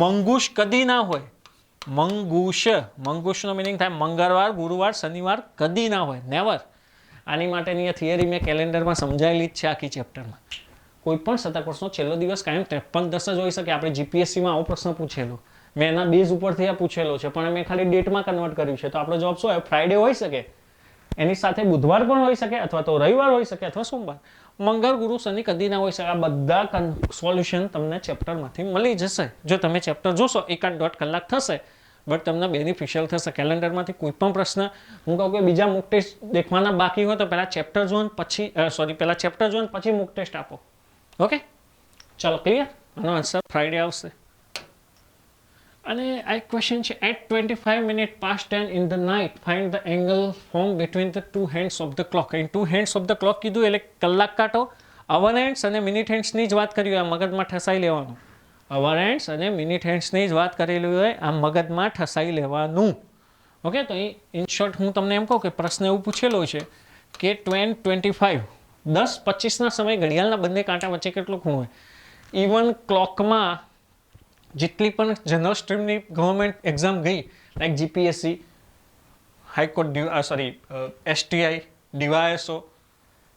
મંગુશ કદી ના હોય. મંગુશનો મિનિંગ થાય મંગળવાર, ગુરુવાર, શનિવાર, કદી ના હોય, નેવર. આની માટેની આ થિયરી મેં કેલેન્ડરમાં સમજાયેલી જ છે આખી ચેપ્ટરમાં. કોઈ પણ શતક વર્ષનો છેલ્લો દિવસ કાયમ 53-10 જ હોઈ શકે. આપણે જીપીએસસીમાં આવો પ્રશ્ન પૂછેલો, મેં એના બેઝ ઉપરથી આ પૂછેલો છે, પણ મેં ખાલી ડેટમાં કન્વર્ટ કર્યું છે. તો આપણો જવાબ શું આવે? ફ્રાઈડે હોઈ શકે, એની સાથે બુધવાર પણ હોઈ શકે અથવા તો રવિવાર હોઈ શકે અથવા સોમવાર. મંગળ, ગુરુ, શનિ કદી ના હોઈ શકે. આ બધા સોલ્યુશન તમને ચેપ્ટરમાંથી મળી જશે. જો તમે ચેપ્ટર જોશો 1.5 કલાક થશે, બટ તમને બેનિફિશિયલ થશે. કેલેન્ડરમાંથી કોઈ પણ પ્રશ્ન હું કહું કે બીજા મૂક ટેસ્ટ દેખવાના બાકી હોય તો પહેલાં ચેપ્ટર જોન પછી પહેલાં ચેપ્ટર જોન પછી મૂક ટેસ્ટ આપો. ઓકે, ચાલો ક્લિયર. આનો આન્સર ફ્રાઈડે આવશે. અને આ એક ક્વેશ્ચન છે. At 25 minutes past 10 in the night find the angle formed between the two hands of the clock. અહીં two hands of the clock કીધું એટલે કલાક કાંટો, અવર હેન્ડ્સ અને મિનિટ હેન્ડ્સની જ વાત કરી હોય, મગજમાં ઠસાઈ લેવાનું. અવર હેન્ડ્સ અને મિનિટ હેન્ડ્સની જ વાત કરેલી હોય, આ મગજમાં ઠસાઈ લેવાનું. ઓકે, તો અહીં ઇન શોર્ટ હું તમને એમ કહું કે પ્રશ્ન એવું પૂછેલો છે કે 10:25 10:25ના સમયે ઘડિયાળના બંને કાંટા વચ્ચે કેટલો ખૂણો હોય. ઇવન ક્લોકમાં જેટલી પણ જનરલ સ્ટ્રીમની ગવર્મેન્ટ એક્ઝામ ગઈ, like GPSC, high court, STI, DYSO,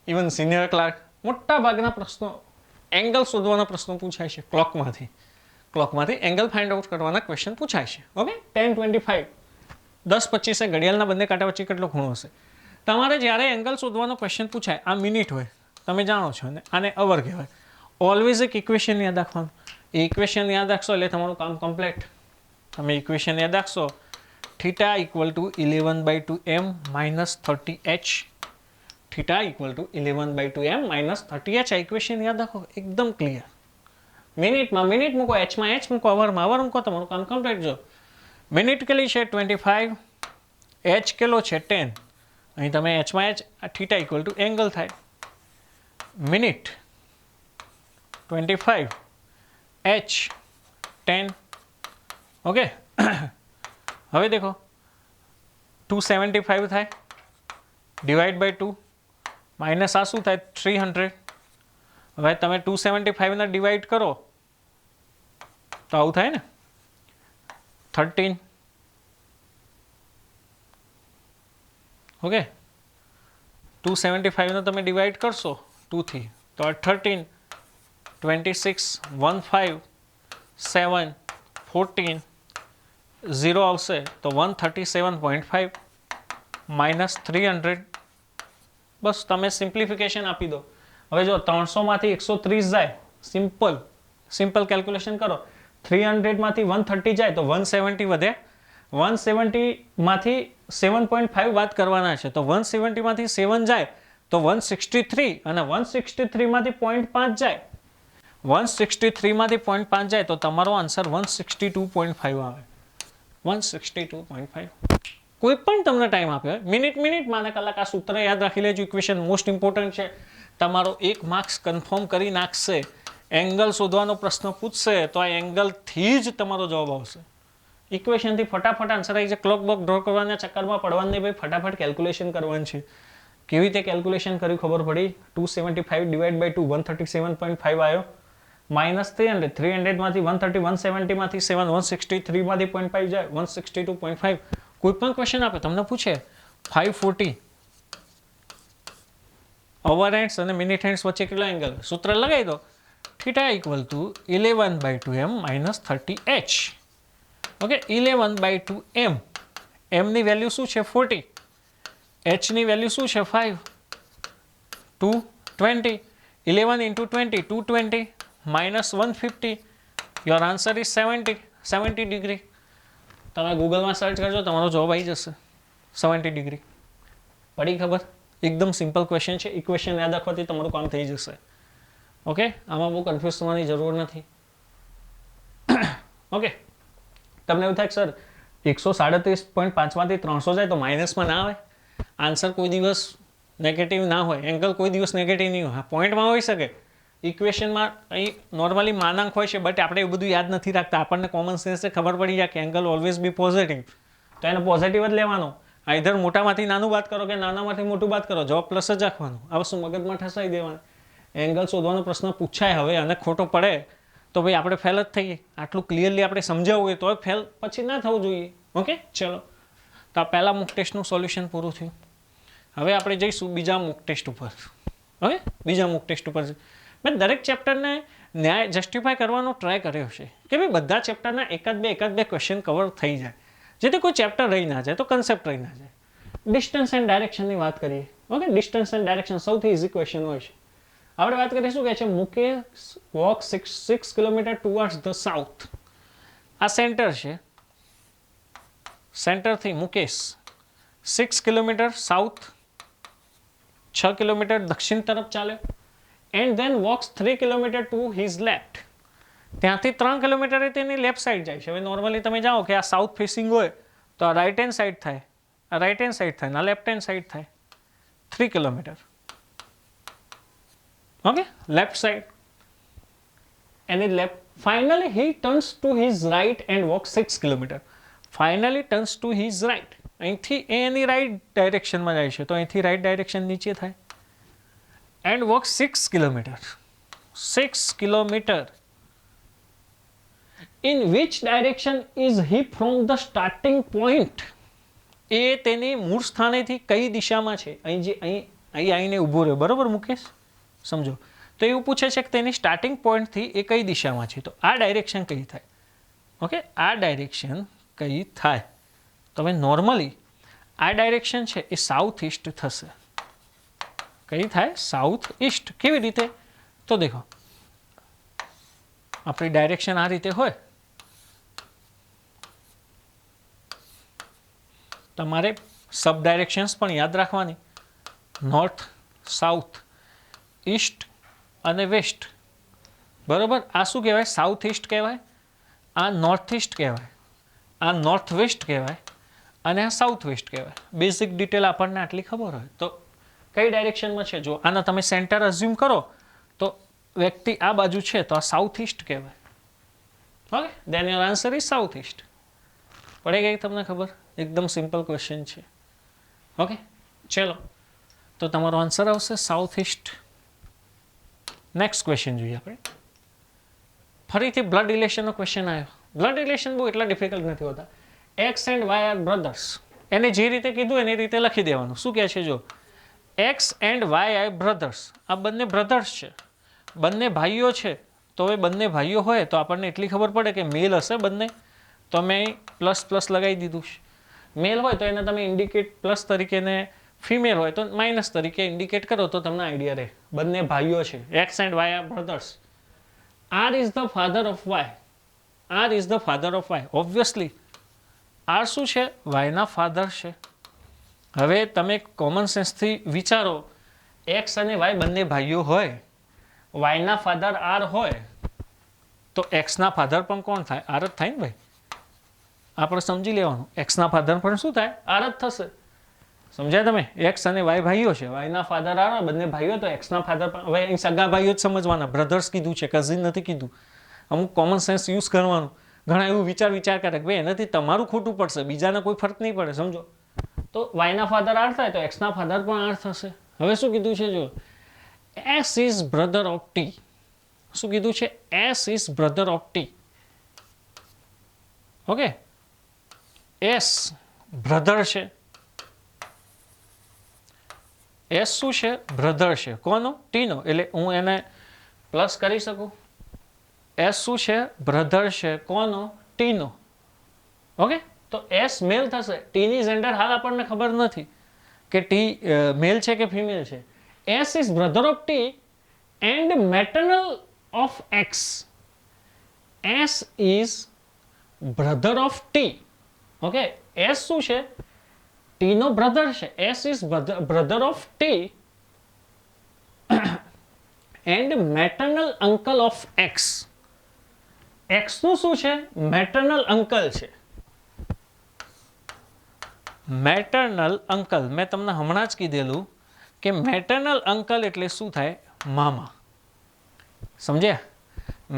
even senior clerk, મોટા ભાગના પ્રશ્નો એંગલ શોધવાના પ્રશ્નો પૂછાય છે ક્લોકમાંથી એંગલ ફાઇન્ડ આઉટ કરવાના ક્વેશ્ચન પૂછાય છે. ઓકે, 10:25 10:25 ઘડિયાળના બંને કાંટા વચ્ચે કેટલો ખૂણો હશે. તમારે જ્યારે એંગલ શોધવાનો ક્વેશ્ચન પૂછાય, આ મિનિટ હોય, તમે જાણો છો, અને આને અવર કહેવાય. ઓલવેઝ એક ઇક્વેશન યાદ રાખવાનું. એ ઇક્વેશન યાદ રાખશો એટલે તમારું કામ કમ્પ્લીટ. તમે ઇક્વેશન યાદ રાખશો, theta equal two 11/2m - 30h. Theta equal two 11/2m - 30h. આ ઇક્વેશન યાદ રાખો, એકદમ ક્લિયર. મિનિટમાં મિનિટ મૂકો, એચમાં એચ મૂકો, અવરમાં અવર મૂકો, તમારું કામ કમ્પ્લીટ. જો મિનિટ કેટલી છે 25, એચ કેટલો છે 10. અહીં તમે એચમાં H, theta equal to angle થાય. Minute 25, H 10. ઓકે, હવે દેખો 275 થાય, ડિવાઈડ બાય 2, માઇનસ આ શું થાય 300. હવે તમે 275 ડિવાઈડ કરો તો આવું થાય ને 13. ઓકે, 275 તમે ડિવાઈડ કરશો 2 થી તો 13, 26, 15, 7, 14, 0 આવશે તો 137.5 માઇનસ 300. બસ તમે સિમ્પ્લિફિકેશન આપી દો. હવે જો 300માંથી 130 જાય, સિમ્પલ કેલ્ક્યુલેશન કરો. 300માંથી 130 જાય તો 170 વધે. 170માંથી 7.5 બાદ કરવાના છે તો 170માંથી 7 જાય તો 163, અને 163માંથી 0.5 જાય, 163માંથી 0.5 જાય તો તમારો આન્સર 162.5 આવે. 162.5. કોઈ પણ તમને ટાઈમ આપ્યો હોય, મિનિટમાં અને કલાક, આ સૂત્ર યાદ રાખી લેજો. ઇક્વેશન મોસ્ટ ઇમ્પોર્ટન્ટ છે. તમારો 1 માર્ક્સ કન્ફર્મ કરી નાખશે. એંગલ શોધવાનો પ્રશ્ન પૂછશે તો આ એંગલથી જ તમારો જવાબ આવશે. ઇક્વેશનથી ફટાફટ આન્સર આવી જાય. ક્લોક બોક ડ્રો કરવાના ચક્કરમાં પડવાનું નહીં ભાઈ, ફટાફટ કેલ્ક્યુલેશન કરવાનું છે. કેવી રીતે કેલ્ક્યુલેશન કર્યું ખબર પડી. 275 ડિવાઈડ બાય 2, 137.5 આવ્યો. માઇનસ 300, 300માંથી 130, 170માંથી 7, 163માંથી 0.5 જાય, 162.5. કોઈ પણ ક્વેશ્ચન આપે તમને પૂછે 540 ઓવર હેન્ડ્સ અને મિનિટ હેન્ડ્સ વચ્ચે કેટલો એંગલ, સૂત્ર લગાવી દો. Theta equal two 11/2m - 30h. Okay, 11/2m. એમની વેલ્યુ શું છે 40, એચની વેલ્યુ શું છે 5, 220. 11 into 20, 220 minus 150. Your answer is 70 degree. તમે ગૂગલમાં સર્ચ કરજો, તમારો જવાબ આવી જશે 70 ડિગ્રી. પડી ખબર? એકદમ સિમ્પલ ક્વેશ્ચન છે. ઇક્વેશન યાદ રાખવાથી તમારું કામ થઈ જશે. ઓકે, આમાં બહુ કન્ફ્યુઝ થવાની જરૂર નથી. ઓકે, તમને એવું થાય કે સર 137.5માંથી 300 જાય તો માઇનસમાં ના આવે. આન્સર કોઈ દિવસ નેગેટિવ ના હોય, એંગલ કોઈ દિવસ નેગેટિવ નહીં હોય. પોઈન્ટમાં હોઈ શકે, ઇક્વેશનમાં અહીં નોર્મલી માનાંક હોય છે, બટ આપણે એવું બધું યાદ નથી રાખતા. આપણને કોમન સેન્સથી ખબર પડી જાય કે એંગલ ઓલવેઝ બી પોઝિટિવ, તો એને પોઝિટિવ જ લેવાનો. આઈધર મોટામાંથી નાનું બાદ કરો કે નાનામાંથી મોટું બાદ કરો, જવાબ પ્લસ જ રાખવાનો. આ વસ્તુ મગજમાં ઠસાઈ દેવાની. એંગલ શોધવાનો પ્રશ્ન પૂછાય હવે અને ખોટો પડે તો ભાઈ આપણે ફેલ જ થઈએ. આટલું ક્લિયરલી આપણે સમજાવવું હોય તો ફેલ પછી ના થવું જોઈએ. ઓકે, ચલો. તો આ પહેલા મૂક ટેસ્ટનું સોલ્યુશન પૂરું થયું. હવે આપણે જઈશું બીજા મૂક ટેસ્ટ ઉપર. હવે બીજા મૂક ટેસ્ટ ઉપર મેં દરેક ચેપ્ટરને ન્યાય જસ્ટિફાય કરવાનો ટ્રાય કર્યો છે કે ભાઈ બધા ચેપ્ટરના એકાદ બે ક્વેશ્ચન કવર થઈ જાય, જેથી કોઈ ચેપ્ટર રહી ના જાય, તો કન્સેપ્ટ રહી ના જાય. ડિસ્ટન્સ એન્ડ ડાયરેક્શનની વાત કરીએ. ઓકે, ડિસ્ટન્સ એન્ડ ડાયરેક્શન સૌથી ઇઝી ક્વેશ્ચન હોય છે. આપણે વાત કરીશું કે છે Mukesh walk 6 kilometre towards the south. આ સેન્ટર છે, સેન્ટરથી મુકેશ 6 કિલોમીટર સાઉથ, 6 કિલોમીટર દક્ષિણ તરફ ચાલ્યો. And then walks 3 kilometre to his left. ત્યાંથી 3 કિલોમીટર તેની લેફ્ટ સાઈડ જાય છે. હવે નોર્મલી તમે જાઓ કે આ સાઉથ ફેસિંગ હોય તો આ રાઇટ હેન્ડ સાઈડ થાય, આ રાઇટ હેન્ડ સાઈડ થાય, આ લેફ્ટ હેન્ડ સાઈડ થાય. 3 કિલોમીટર. ઓકે, લેફ્ટ સાઈડ એની left. Finally he turns to his right and walk 6 kilometre. Finally turns to his right. અહીંથી એની રાઇટ ડાયરેક્શનમાં જાય છે, તો અહીંથી રાઇટ ડાયરેક્શન નીચે થાય. And walk 6 kilometre. 6 kilometre. In which direction is he from the starting point. એ તેની મૂળ સ્થાનેથી કઈ દિશામાં છે? અહીં આવીને ઊભો રહ્યો, બરોબર મુકેશ? સમજો તો એવું પૂછે છે કે તેની સ્ટાર્ટિંગ પોઈન્ટથી એ કઈ દિશામાં છે, તો આ ડાયરેક્શન કઈ થાય? ઓકે, આ ડાયરેક્શન કઈ થાય? તો હવે નોર્મલી આ ડાયરેક્શન છે એ સાઉથ ઈસ્ટ થશે. કઈ થાય? South East. કેવી રીતે? તો દેખો, આપણી ડાયરેક્શન આ રીતે હોય, તમારે સબ ડાયરેક્શન્સ પણ યાદ રાખવાની. નોર્થ, સાઉથ, ઈસ્ટ અને વેસ્ટ. બરોબર? આ શું કહેવાય? સાઉથ ઈસ્ટ કહેવાય, આ નોર્થ ઈસ્ટ કહેવાય, આ નોર્થ વેસ્ટ કહેવાય અને આ સાઉથ વેસ્ટ કહેવાય. બેઝિક ડિટેલ આપણને આટલી ખબર હોય તો કઈ ડાયરેક્શનમાં છે, જો આના તમે સેન્ટર અઝ્યુમ કરો તો વ્યક્તિ આ બાજુ છે તો આ સાઉથ ઈસ્ટ કહેવાય. Okay, then your answer is south east. પડી ગઈ તમને ખબર? એકદમ સિમ્પલ ક્વેશ્ચન છે. ઓકે, ચલો. તો તમારો આન્સર આવશે સાઉથ ઈસ્ટ. નેક્સ્ટ ક્વેશ્ચન જોઈએ આપણે. ફરીથી બ્લડ રિલેશનનો ક્વેશ્ચન આવ્યો. બ્લડ રિલેશન બહુ એટલા ડિફિકલ્ટ નથી હોતા. X and Y are brothers. એને જે રીતે કીધું એની રીતે લખી દેવાનું. શું કહે છે? જો X and Y are brothers. આ બંને બ્રધર્સ છે, બંને ભાઈઓ છે. તો હવે બંને ભાઈઓ હોય તો આપણને એટલી ખબર પડે કે મેલ હશે બંને, તો મેં પ્લસ પ્લસ લગાવી દીધું છે. મેલ હોય તો એને તમે ઇન્ડિકેટ પ્લસ તરીકે, ને ફિમેલ હોય તો માઇનસ તરીકે ઇન્ડિકેટ કરો તો તમને આઈડિયા રહે. બંને ભાઈઓ છે. X and Y are brothers. R is the father of Y. R is the father of Y. Obviously R શું છે? વાયના ફાધર છે. હવે તમે કોમન સેન્સથી વિચારો, એક્સ અને વાય બંને ભાઈઓ હોય, વાયના ફાધર આર હોય, તો એક્સના ફાધર પણ કોણ થાય? આર જ થાય ને ભાઈ. આપણે સમજી લેવાનું, એક્સના ફાધર પણ શું થાય? આર જ થશે. સમજાય તમે? એક્સ અને વાય ભાઈઓ છે, વાયના ફાધર આર, બંને ભાઈઓ તો એક્સના ફાધર પણ. હવે અહીં સગા ભાઈઓ જ સમજવાના. બ્રધર્સ કીધું છે, કઝિન નથી કીધું. અમુક કોમન સેન્સ યુઝ કરવાનું. ઘણા એવું વિચાર કરે કે ભાઈ એનાથી તમારું ખોટું પડશે, બીજાને કોઈ ફરક નહીં પડે. સમજો તો વાયના ફાધર આર થાય તો એક્સના ફાધર પણ આર થશે. હવે શું કીધું છે? જો S is brother of T. શું કીધું છે? S is brother of T. Okay, S brother છે. એસ શું છે? બ્રધર છે. કોનો? ટીનો. એટલે હું એને પ્લસ કરી શકું. એસ શું છે? બ્રધર છે. કોનો? ટીનો. ઓકે, તો એસ મેલ થશે. ટીની જેન્ડર હાલ આપણને ખબર નથી કે ટી મેલ છે કે ફિમેલ છે. S is brother of T and maternal of X. S is brother of T. Okay, S શું છે? ટીનો બ્રધર છે. S is brother of T and maternal uncle of X. એક્સનું શું છે? મેટર્નલ અંકલ છે. મેટર્નલ અંકલ મેં તમને હમણાં જ કીધેલું કે મેટર્નલ અંકલ એટલે શું થાય? મામા. સમજ્યા?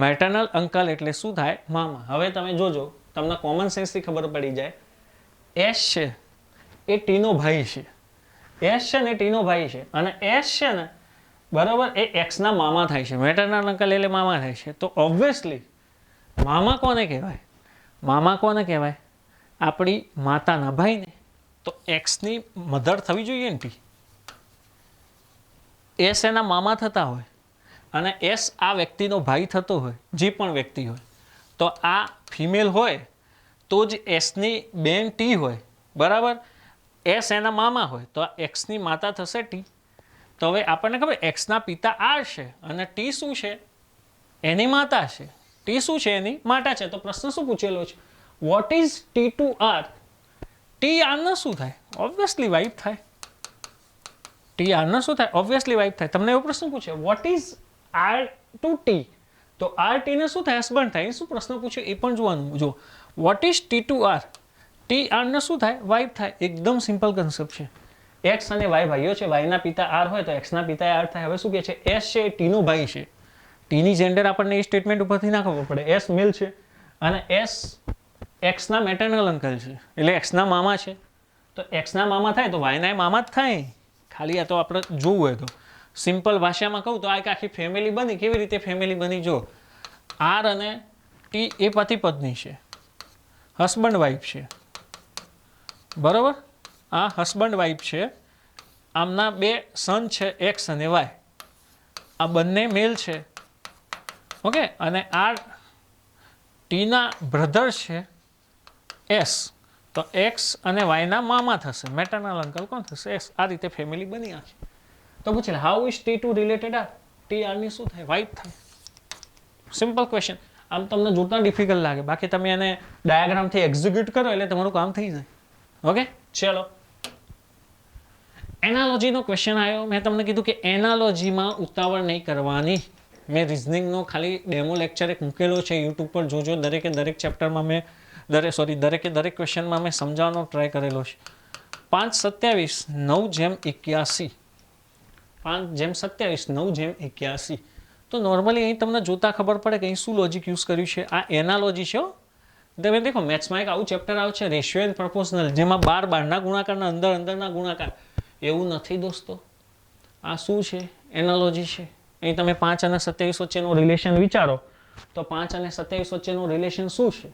મેટર્નલ અંકલ એટલે શું થાય? મામા. હવે તમે જોજો, તમને કોમન સેન્સથી ખબર પડી જાય. એસ છે એ ટીનો ભાઈ છે. એસ છે ને ટીનો ભાઈ છે, અને એસ છે ને બરાબર એ એક્સના મામા થાય છે. મેટર્નલ અંકલ એટલે મામા થાય છે. તો ઓબ્વિયસલી મામા કોને કહેવાય? મામા કોને કહેવાય? આપણી માતાના ભાઈને. તો એક્સની મધર થવી જોઈએ ને ટી. એસ એના મામા થતા હોય અને એસ આ વ્યક્તિનો ભાઈ થતો હોય, જે પણ વ્યક્તિ હોય, તો આ ફિમેલ હોય તો જ એસની બેન ટી હોય. બરાબર? એસ એના મામા હોય તો આ એક્સની માતા થશે ટી. તો હવે આપણને ખબર એક્સના પિતા આર છે અને ટી શું છે? એની માતા છે. ટી શું છે? એની માતા છે. તો પ્રશ્ન શું પૂછેલો છે? What is T to R? T આરનો શું થાય? ઓબ્વિયસલી વાઇફ થાય. ટી આરનો શું થાય? ઓબ્વિયસલી વાઇફ થાય. તમને એવો પ્રશ્ન પૂછે what is R to T? તો આર ટીને શું થાય? હસબન્ડ થાય. શું પ્રશ્ન પૂછ્યો એ પણ જોવાનું. જો what is T to R? T આરને શું થાય? વાઇફ થાય. એકદમ સિમ્પલ કન્સેપ્ટ છે. એક્સ અને વાય ભાઈઓ છે. વાયના પિતા આર હોય તો એક્સના પિતા આર થાય. હવે શું કહે છે? એસ છે એ ટીનો ભાઈ છે. ટીની જેન્ડર આપણને એ સ્ટેટમેન્ટ ઉપરથી ના ખબર પડે. એસ મેલ છે અને એસ એક્સના મેટર્નલ અંકલ છે, એટલે એક્સના મામા છે. તો એક્સના મામા થાય તો વાયના મામા જ થાય. ખાલી આ તો આપણે જોવું હોય તો સિમ્પલ ભાષામાં કહું તો આ એક આખી ફેમિલી બની. કેવી રીતે ફેમિલી બની? જો આર અને ટી એ પતિ પત્ની છે, હસબન્ડ વાઈફ છે. બરાબર? આ હસબન્ડ વાઈફ છે. આમના બે સન છે, એક્સ અને વાય. આ બંને મેલ છે. ઓકે? અને આ ટીના બ્રધર છે એસ. તો એક્સ અને વાયના મામા થશે. મેટર્નલ અંકલ કોણ થશે? એસ. આ રીતે ફેમિલી બની આ છે. તો પૂછે how is T to related R? T આરની શું થાય? વાઇફ થાય. Simple question. આમ તમને જોતા ડિફિકલ્ટ લાગે, બાકી તમે એને ડાયાગ્રામથી એક્ઝિક્યુટ કરો એટલે તમારું કામ થઈ જાય. ઓકે? ચલો, એનાલોજીનો ક્વેશ્ચન આવ્યો. મેં તમને કીધું કે એનાલોજીમાં ઉતાવળ નહીં કરવાની. મેં રિઝનિંગનો ખાલી ડેમો લેક્ચર એક મૂકેલો છે યુટ્યુબ પર, જોજો. દરેકે દરેક ચેપ્ટરમાં મેં દરેકે દરેક ક્વેશ્ચનમાં મેં સમજાવવાનો ટ્રાય કરેલો છે. 5:27 9:81. 5:27 9:81. તો નોર્મલી અહીં તમને જોતા ખબર પડે કે અહીં શું લોજિક યુઝ કર્યું છે. આ એનાલોજી છે. તમે દેખો મેથ્સમાં એક આવું ચેપ્ટર આવે છે રેશિયો એન્ડ પ્રપોર્શનલ, જેમાં 12 12ના ગુણાકારના અંદરના ગુણાકાર. એવું નથી દોસ્તો. આ શું છે? એનાલોજી છે. અહીં તમે 5 અને 27 વચ્ચેનો રિલેશન વિચારો તો 5 અને 27 વચ્ચેનો રિલેશન શું છે?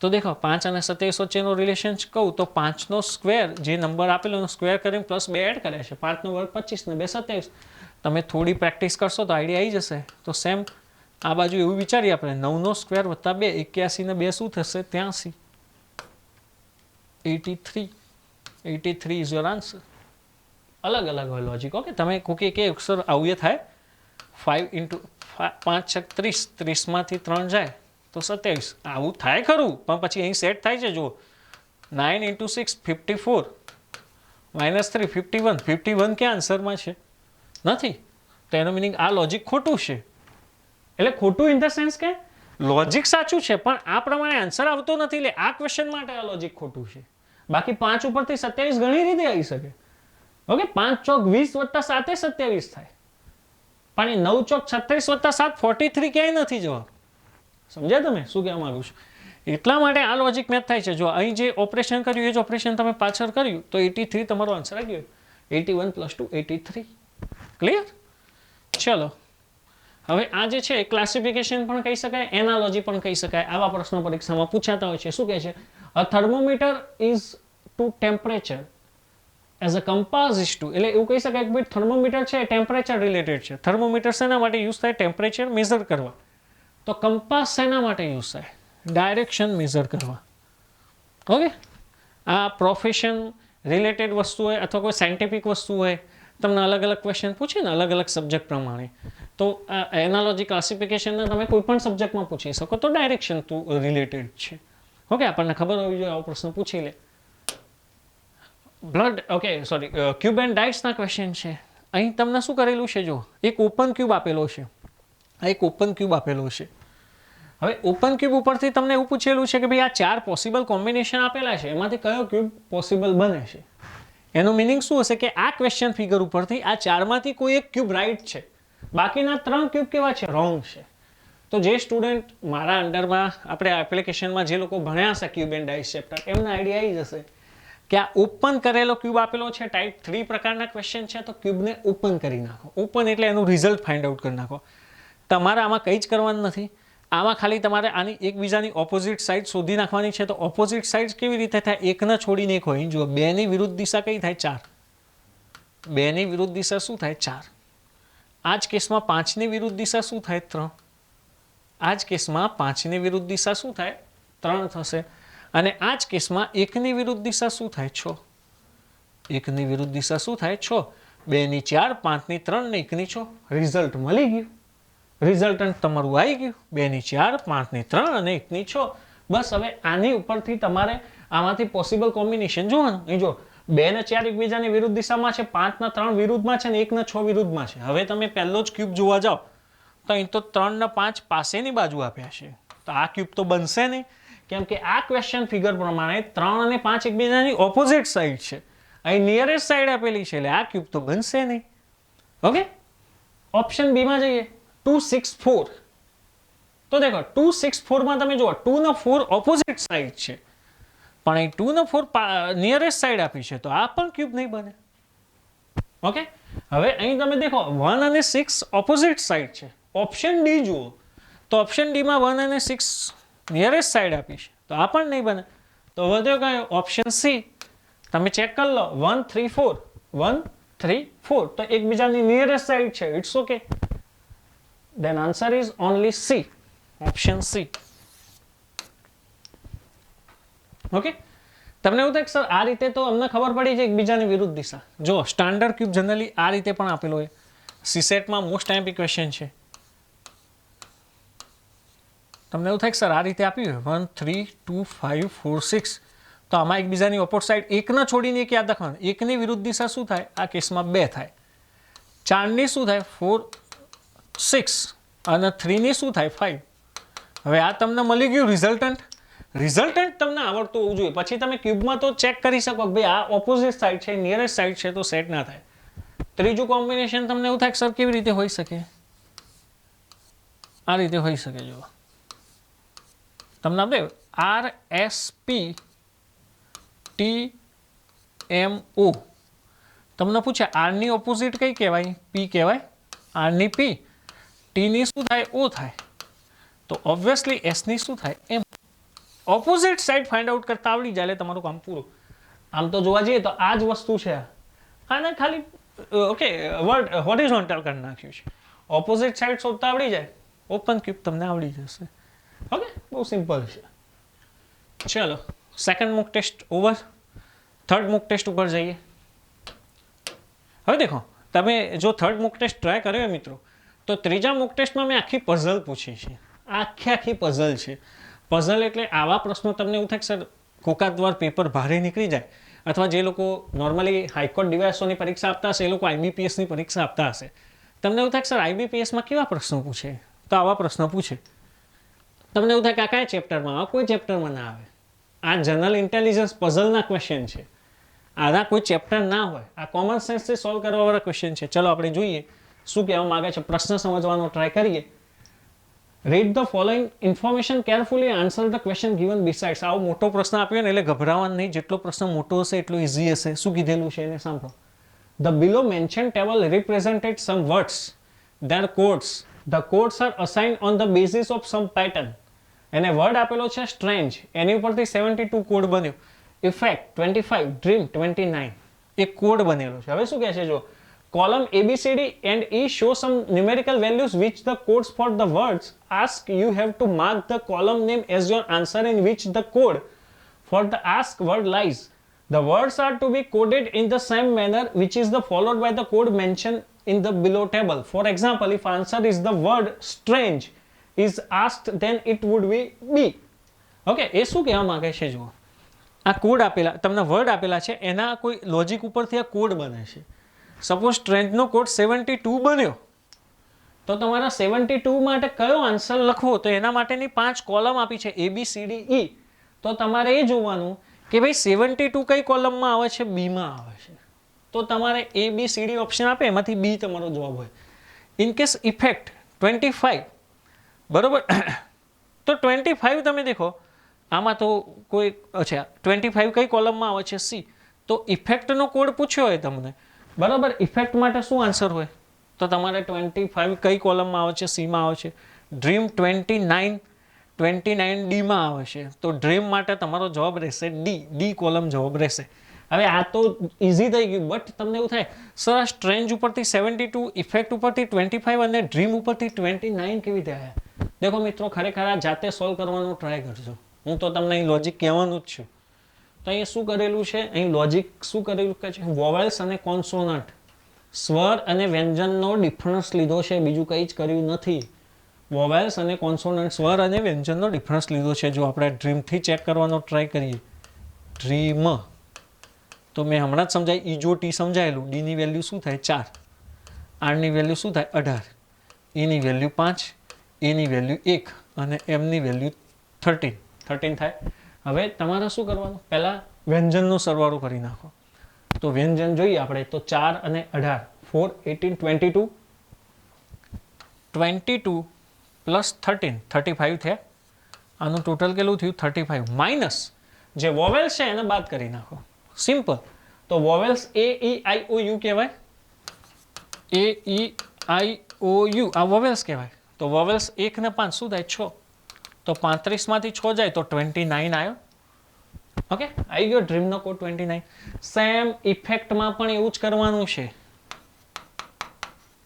તો દેખો 5 અને 27 વચ્ચેનો રિલેશન કહું તો 5નો સ્ક્વેર, જે નંબર આપેલો એનો સ્ક્વેર કરીને +2 એડ કરે છે. 5નો વર્ગ 25 ને 2 27. તમે થોડી પ્રેક્ટિસ કરશો તો આઈડિયા આવી જશે. તો સેમ આ બાજુ એવું વિચારીએ આપણે, 9નો સ્ક્વેર + 2 81 ને 2 શું થશે? 83. 83. 83 ઇઝ યોર આન્સર. અલગ અલગ હોય લોજિક. ઓકે? તમે કોકે કે અક્ષર આવું થાય 5 × 5 = 30. 30માંથી 3 જાય તો 27. આવું થાય ખરું, પણ પછી અહીં સેટ થાય છે. જો 9 × 6 54 -3 51. 51 ક્યાં આન્સરમાં છે? નથી. તો એનો મિનિંગ આ લોજિક ખોટું છે. એટલે ખોટું ઇન ધ સેન્સ કે લોજિક સાચું છે પણ આ પ્રમાણે આન્સર આવતો નથી. એટલે આ ક્વેશ્ચન માટે આ લોજિક ખોટું છે. બાકી 5 ઉપરથી 27 ઘણી રીતે આવી શકે. ઓકે? 5 ચોક 20 + 7 = 27 થાય. પણ એ 9 ચોક 36 + 7 43 ક્યાંય નથી જવાબ. સમજ્યા તમે શું કહેવા માંગુ છું? એટલા માટે આ લોજિક મેચ થાય છે. જો અહીં જે ઓપરેશન કર્યું એ જ ઓપરેશન તમે પાછળ કર્યું તો 83 તમારો આન્સર આવી ગયો. 81 + 2 83. ક્લિયર? ચલો, હવે આ જે છે ક્લાસિફિકેશન પણ કહી શકાય, એનાલોજી પણ કહી શકાય. આવા પ્રશ્નો પરીક્ષામાં પૂછાતા હોય છે. શું કહે છે? A thermometer is to temperature as a compass is to. એટલે એવું કહી શકાય કે ભાઈ થર્મોમીટર છે એ ટેમ્પરેચર રિલેટેડ છે. થર્મોમીટર શેના માટે યુઝ થાય? ટેમ્પરેચર મેઝર કરવા. તો કંપાસ શેના માટે યુઝ થાય? ડાયરેક્શન મેઝર કરવા. ઓકે? આ પ્રોફેશન રિલેટેડ વસ્તુ હોય અથવા કોઈ સાયન્ટિફિક વસ્તુ હોય, તમને અલગ અલગ ક્વેશ્ચન પૂછે ને અલગ અલગ સબ્જેક્ટ પ્રમાણે, તો એનાલોજી ક્લાસિફિકેશનને તમે કોઈ પણ સબ્જેક્ટમાં પૂછી શકો. તો ડાયરેક્શન ટુ રિલેટેડ છે. ઓકે? આપણને ખબર હોવી જોઈએ. આવો પ્રશ્ન પૂછી લે. Blood, okay sorry, cube and ડાઇટ્સના ક્વેશ્ચન છે. અહીં તમને શું કરેલું છે? જો એક ઓપન ક્યુબ આપેલો છે. આ એક ઓપન ક્યુબ આપેલો છે. હવે ઓપન ક્યુબ ઉપરથી તમને એવું પૂછેલું છે કે ભાઈ આ 4 પોસિબલ કોમ્બિનેશન આપેલા છે, એમાંથી કયો ક્યુબ પોસિબલ બને છે? એનું મિનિંગ શું હશે કે આ ક્વેશ્ચન ફિગર ઉપરથી આ ચારમાંથી કોઈ એક ક્યુબ રાઈટ છે, બાકીના 3 ક્યુબ કેવા છે? રોંગ છે. તો જે સ્ટુડન્ટ મારા અંડરમાં આપણે એપ્લિકેશનમાં જે લોકો ભણ્યા હશે ક્યુબ એન્ડ ડાઇસ ચેપ્ટર, એમને આઈડિયા આવી જશે કે આ ઓપન કરેલો ક્યુબ આપેલો છે, ટાઈપ 3 પ્રકારના ક્વેશ્ચન છે, તો ક્યુબને ઓપન કરી નાખો. ઓપન એટલે એનું રિઝલ્ટ ફાઇન્ડ આઉટ કરી નાખો. તમારે આમાં કંઈ જ કરવાનું નથી. આમાં ખાલી તમારે આની એકબીજાની ઓપોઝિટ સાઇડ શોધી નાખવાની છે. તો ઓપોઝિટ સાઇડ કેવી રીતે થાય? એકને છોડીને એક હોય. જુઓ, 2ની વિરુદ્ધ દિશા કઈ થાય? 4. 2ની વિરુદ્ધ દિશા શું થાય? 4. આ જ કેસમાં 5ની વિરુદ્ધ દિશા શું થાય? 3. આ જ કેસમાં 5ની વિરુદ્ધ દિશા શું થાય? 3 થશે. અને આ જ કેસમાં 1ની વિરુદ્ધ દિશા શું થાય? 6. 1ની વિરુદ્ધ દિશા શું થાય? 6. 2ની 4, 5ની 3 ને 1ની 6. રિઝલ્ટ મળી ગયું. રિઝલ્ટન્ટ તમારું આવી ગયું. 2ની 4, 5ની 3 અને 1ની 6. બસ હવે આની ઉપરથી તમારે આમાંથી પોસિબલ કોમ્બિનેશન જોવાનું. અહીં જો 2 ને 4 એકબીજાની વિરુદ્ધ દિશામાં છે, 5 ના 3 વિરુદ્ધમાં છે ને 1 ને 6 વિરુદ્ધમાં છે. હવે તમે પહેલો જ ક્યુબ જોવા જાઓ તો અહીં તો 3 ને 5 પાસેની બાજુ આપ્યા છે. તો આ ક્યુબ તો બનશે નહીં, કેમ કે આ ક્વેશ્ચન ફિગર પ્રમાણે 3 અને 5 એકબીજાની ઓપોઝિટ સાઈડ છે. અહીં નિયરેસ્ટ સાઈડ આપેલી છે, એટલે આ ક્યુબ તો બનશે નહીં. ઓકે, ઓપ્શન બી માં જઈએ. 2, 6, 4. તો દેખો 2, 6, 4 માં તમે જુઓ 2 ને 4 ઓપોઝિટ સાઈડ છે, પણ અહીં 2 ને 4 નિયરેસ્ટ સાઈડ આપી છે, તો આ પણ ક્યુબ નહીં બને. ઓકે, હવે અહીં તમે દેખો 1 અને 6 ઓપોઝિટ સાઈડ છે. ઓપ્શન ડી જુઓ તો ઓપ્શન ડી માં 1 અને 6 નિયરેસ્ટ સાઈડ આપી છે, તો આ પણ નહીં બને. તો વધ્યો કયો? Option C. તમે ચેક કરી લો. 1, 3, 4. 1, 3, 4 તો એકબીજાની નિયરેસ્ટ સાઈડ છે. It's okay. Then answer is only C. Option C. Okay, તમને એવું થાય કે સર આ રીતે તો અમને ખબર પડી છે એકબીજાની વિરુદ્ધ દિશા. જો સ્ટાન્ડર્ડ ક્યુબ જનરલી આ રીતે પણ આપેલો હોય. સીસેટમાં મોસ્ટ આઈએમપી ક્વેશ્ચન છે. તમને એવું થાય કે સર આ રીતે આપ્યું હોય 1, 3, 2, 5, 4, 6. તો આમાં એકબીજાની ઓપોઝિટ સાઈડ એકને છોડીને એક યાદ રાખવાનું. એકની વિરુદ્ધ દિશા શું થાય? આ કેસમાં 2 થાય. 4ની શું થાય? 4, 6 અને 3ની શું થાય? 5. હવે આ તમને મળી ગયું રિઝલ્ટન્ટ. રિઝલ્ટન્ટ તમને આવડતું હોવું જોઈએ. પછી તમે ક્યુબમાં તો ચેક કરી શકો કે ભાઈ આ ઓપોઝિટ સાઈડ છે, નિયરેસ્ટ સાઈડ છે, તો સેટ ના થાય. ત્રીજું કોમ્બિનેશન તમને એવું થાય કે સર કેવી રીતે હોઈ શકે? આ રીતે હોઈ શકે. જો તમને આપણે RSP TMO તમને પૂછે આરની ઓપોઝિટ કઈ કહેવાય? P કહેવાય. આરની P, ટીની શું થાય? O થાય. તો ઓબ્વિયસલી એસની શું થાય? M. Opposite side find out કરતા આવડી જાય એટલે તમારું કામ પૂરું. આમ તો જોવા જઈએ તો આ જ વસ્તુ છે. આને ખાલી ઓકે હોરિઝોન્ટલ કરી નાખ્યું છે. ઓપોઝિટ સાઈડ શોધતા આવડી જાય, ઓપન ક્યુબ તમને આવડી જશે. ઓકે, બહુ સિમ્પલ છે. ચલો, સેકન્ડ મૂક ટેસ્ટ ઓવર. થર્ડ મૂક ટેસ્ટ ઉપર જઈએ. હવે દેખો, તમે જો થર્ડ મૂક ટેસ્ટ ટ્રાય કર્યો મિત્રો, તો ત્રીજા મૂક ટેસ્ટમાં મેં આખી પઝલ પૂછી છે. આખી પઝલ છે. પઝલ એટલે આવા પ્રશ્નો તમને એવું થાય કે સર કોકાદ્વાર પેપર ભારે નીકળી જાય, અથવા જે લોકો નોર્મલી હાઈકોર્ટ ડીવાયએસઓની પરીક્ષા આપતા હશે એ લોકો આઈબીપીએસની પરીક્ષા આપતા હશે. તમને એવું થાય કે સર આઈબીપીએસમાં કેવા પ્રશ્નો પૂછે? તો આવા પ્રશ્નો પૂછે. તમને એવું થાય કે આ કયા ચેપ્ટરમાં? આ કોઈ ચેપ્ટરમાં ના આવે. આ જનરલ ઇન્ટેલિજન્સ પઝલના ક્વેશ્ચન છે. આના કોઈ ચેપ્ટર ના હોય. આ કોમન સેન્સથી સોલ્વ કરવાવાળા ક્વેશ્ચન છે. ચલો આપણે જોઈએ શું કહેવા માંગે છે. પ્રશ્ન સમજવાનો ટ્રાય કરીએ. Read the following information carefully, answer the question given besides. આવો મોટો પ્રશ્ન આપ્યો ને એટલે ગભરાવાનું નહીં. જેટલો પ્રશ્ન મોટો હશે એટલો ઇઝી હશે. શું કીધેલું છે એને સાંભળો. The below mention table represented some words, their codes. The codes are assigned on the basis of some pattern. એને વર્ડ આપેલો છે સ્ટ્રેન્જ, એની ઉપરથી 72 કોડ બન્યો. Effect 25, dream 29. એક કોડ બનેલો છે. હવે શું કહે છે જો column ABCD and E show some numerical values which the codes for the words ask. You have to mark the column name as your answer in which the code for the asked word lies. The words are to be coded in the same manner which is the followed by the code mentioned in the below table. For example, if answer is the word strange is asked, then it would be B. Okay, એ શું કહેવા માંગે છે જુઓ. આ code આપેલા તમને word આપેલા છે, એના કોઈ લોજિક ઉપરથી આ કોડ બને છે. સપોઝ સ્ટ્રેન્થનો કોડ 72 બન્યો, તો તમારા 72 માટે કયો આન્સર લખવો, તો એના માટેની 5 કોલમ આપી છે ABCDE. તો તમારે એ જોવાનું કે ભાઈ 72 કઈ કોલમમાં આવે છે? બીમાં આવે છે. તો તમારે ABCD ઓપ્શન આપે એમાંથી બી તમારો જવાબ હોય. ઇન કેસ ઇફેક્ટ 25 બરોબર તો 25 તમે દેખો આમાં તો કોઈ અચ્છા 25 કઈ કોલમમાં આવે છે સી. તો ઇફેક્ટનો કોડ પૂછ્યો હોય તમને બરાબર. ઇફેક્ટ માટે શું આન્સર હોય તો તમારે 25 કઈ કોલમમાં આવે છે સીમાં આવે છે. ડ્રીમ 29 ડીમાં આવે છે. તો ડ્રીમ માટે તમારો જવાબ રહેશે ડી કોલમ જવાબ રહેશે. હવે આ તો ઇઝી થઈ ગયું બટ તમને એવું થાય સર આ સ્ટ્રેન્જ ઉપરથી 72 ઇફેક્ટ ઉપરથી 25 અને ડ્રીમ ઉપરથી 29 કેવી રીતે આવ્યા. દેખો મિત્રો ખરેખર આ જાતે સોલ્વ કરવાનો ટ્રાય કરજો. હું તો તમને અહીં લોજિક કહેવાનું જ છું. તો અહીંયા શું કરેલું છે અહીં લોજિક શું કરેલું કે છે વોવેલ્સ અને કોન્સોનન્ટ સ્વર અને વ્યંજનનો ડિફરન્સ લીધો છે બીજું કંઈ જ કર્યું નથી. વોવેલ્સ અને કોન્સોનન્ટ સ્વર અને વ્યંજનનો ડિફરન્સ લીધો છે. જો આપણે ડ્રીમથી ચેક કરવાનો ટ્રાય કરીએ ડ્રીમ તો મેં હમણાં જ સમજાય ઈજો ટી સમજાયેલું. ડીની વેલ્યુ શું થાય 4, આરની વેલ્યુ શું થાય 18, એની વેલ્યુ 5, એની વેલ્યુ 1 અને એમની વેલ્યુ 13 થાય. હવે તમારે શું કરવાનું પહેલાં વ્યંજનનો સરવાળો કરી નાખો. તો વ્યંજન જોઈએ આપણે તો 4 અને 18 4 18 22 પ્લસ 13 35 થયા. આનું ટોટલ કેટલું થયું 35 માઇનસ જે વોવેલ્સ છે એને બાદ કરી નાખો. સિમ્પલ. તો વોવેલ્સ AEIOU કહેવાય. AEIOU આ વોવેલ્સ કહેવાય. તો વોવેલ્સ 1 ને 5 શું થાય 6. તો 35માંથી 6 જાય તો 29 આવ્યો. ઓકે આવી ગયો ડ્રીમનો કોડ 29. સેમ ઇફેક્ટમાં પણ એવું જ કરવાનું છે.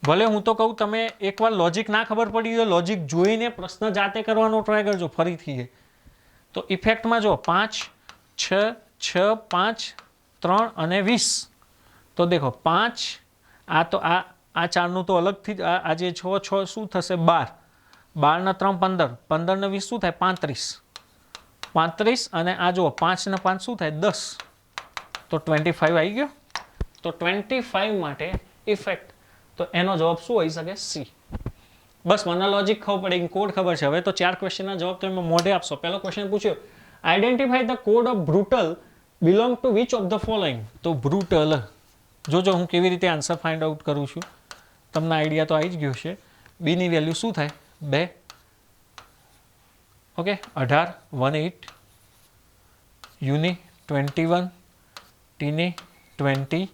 ભલે હું તો કહું તમે એકવાર લોજિક ના ખબર પડી તો લોજિક જોઈને પ્રશ્ન જાતે કરવાનો ટ્રાય કરજો ફરીથી. તો ઇફેક્ટમાં જો 5 6 6 5 3 અને 20. તો દેખો 5 આ તો આ ચારનું તો અલગથી જ આ જે 6 શું થશે 12 12 ને 3 15 15 ને 20 શું થાય 35 અને આ જુઓ 5 ને 5 શું થાય 10. તો 25 આવી ગયો. તો 25 માટે ઇફેક્ટ તો એનો જવાબ શું હોઈ શકે સી. બસ મને લોજિક ખબર પડે કોડ ખબર છે. હવે તો 4 ક્વેશ્ચનના જવાબ તમે મોઢે આપશો. પહેલો ક્વેશ્ચન પૂછ્યો identify the code of brutal belong to which of the following. તો બ્રુટલ જોજો હું કેવી રીતે આન્સર ફાઇન્ડ આઉટ કરું છું. તમને આઈડિયા તો આવી જ ગયો છે. બીની વેલ્યુ શું થાય 2. ઓકે 18 18 યુની 21 ટીની 20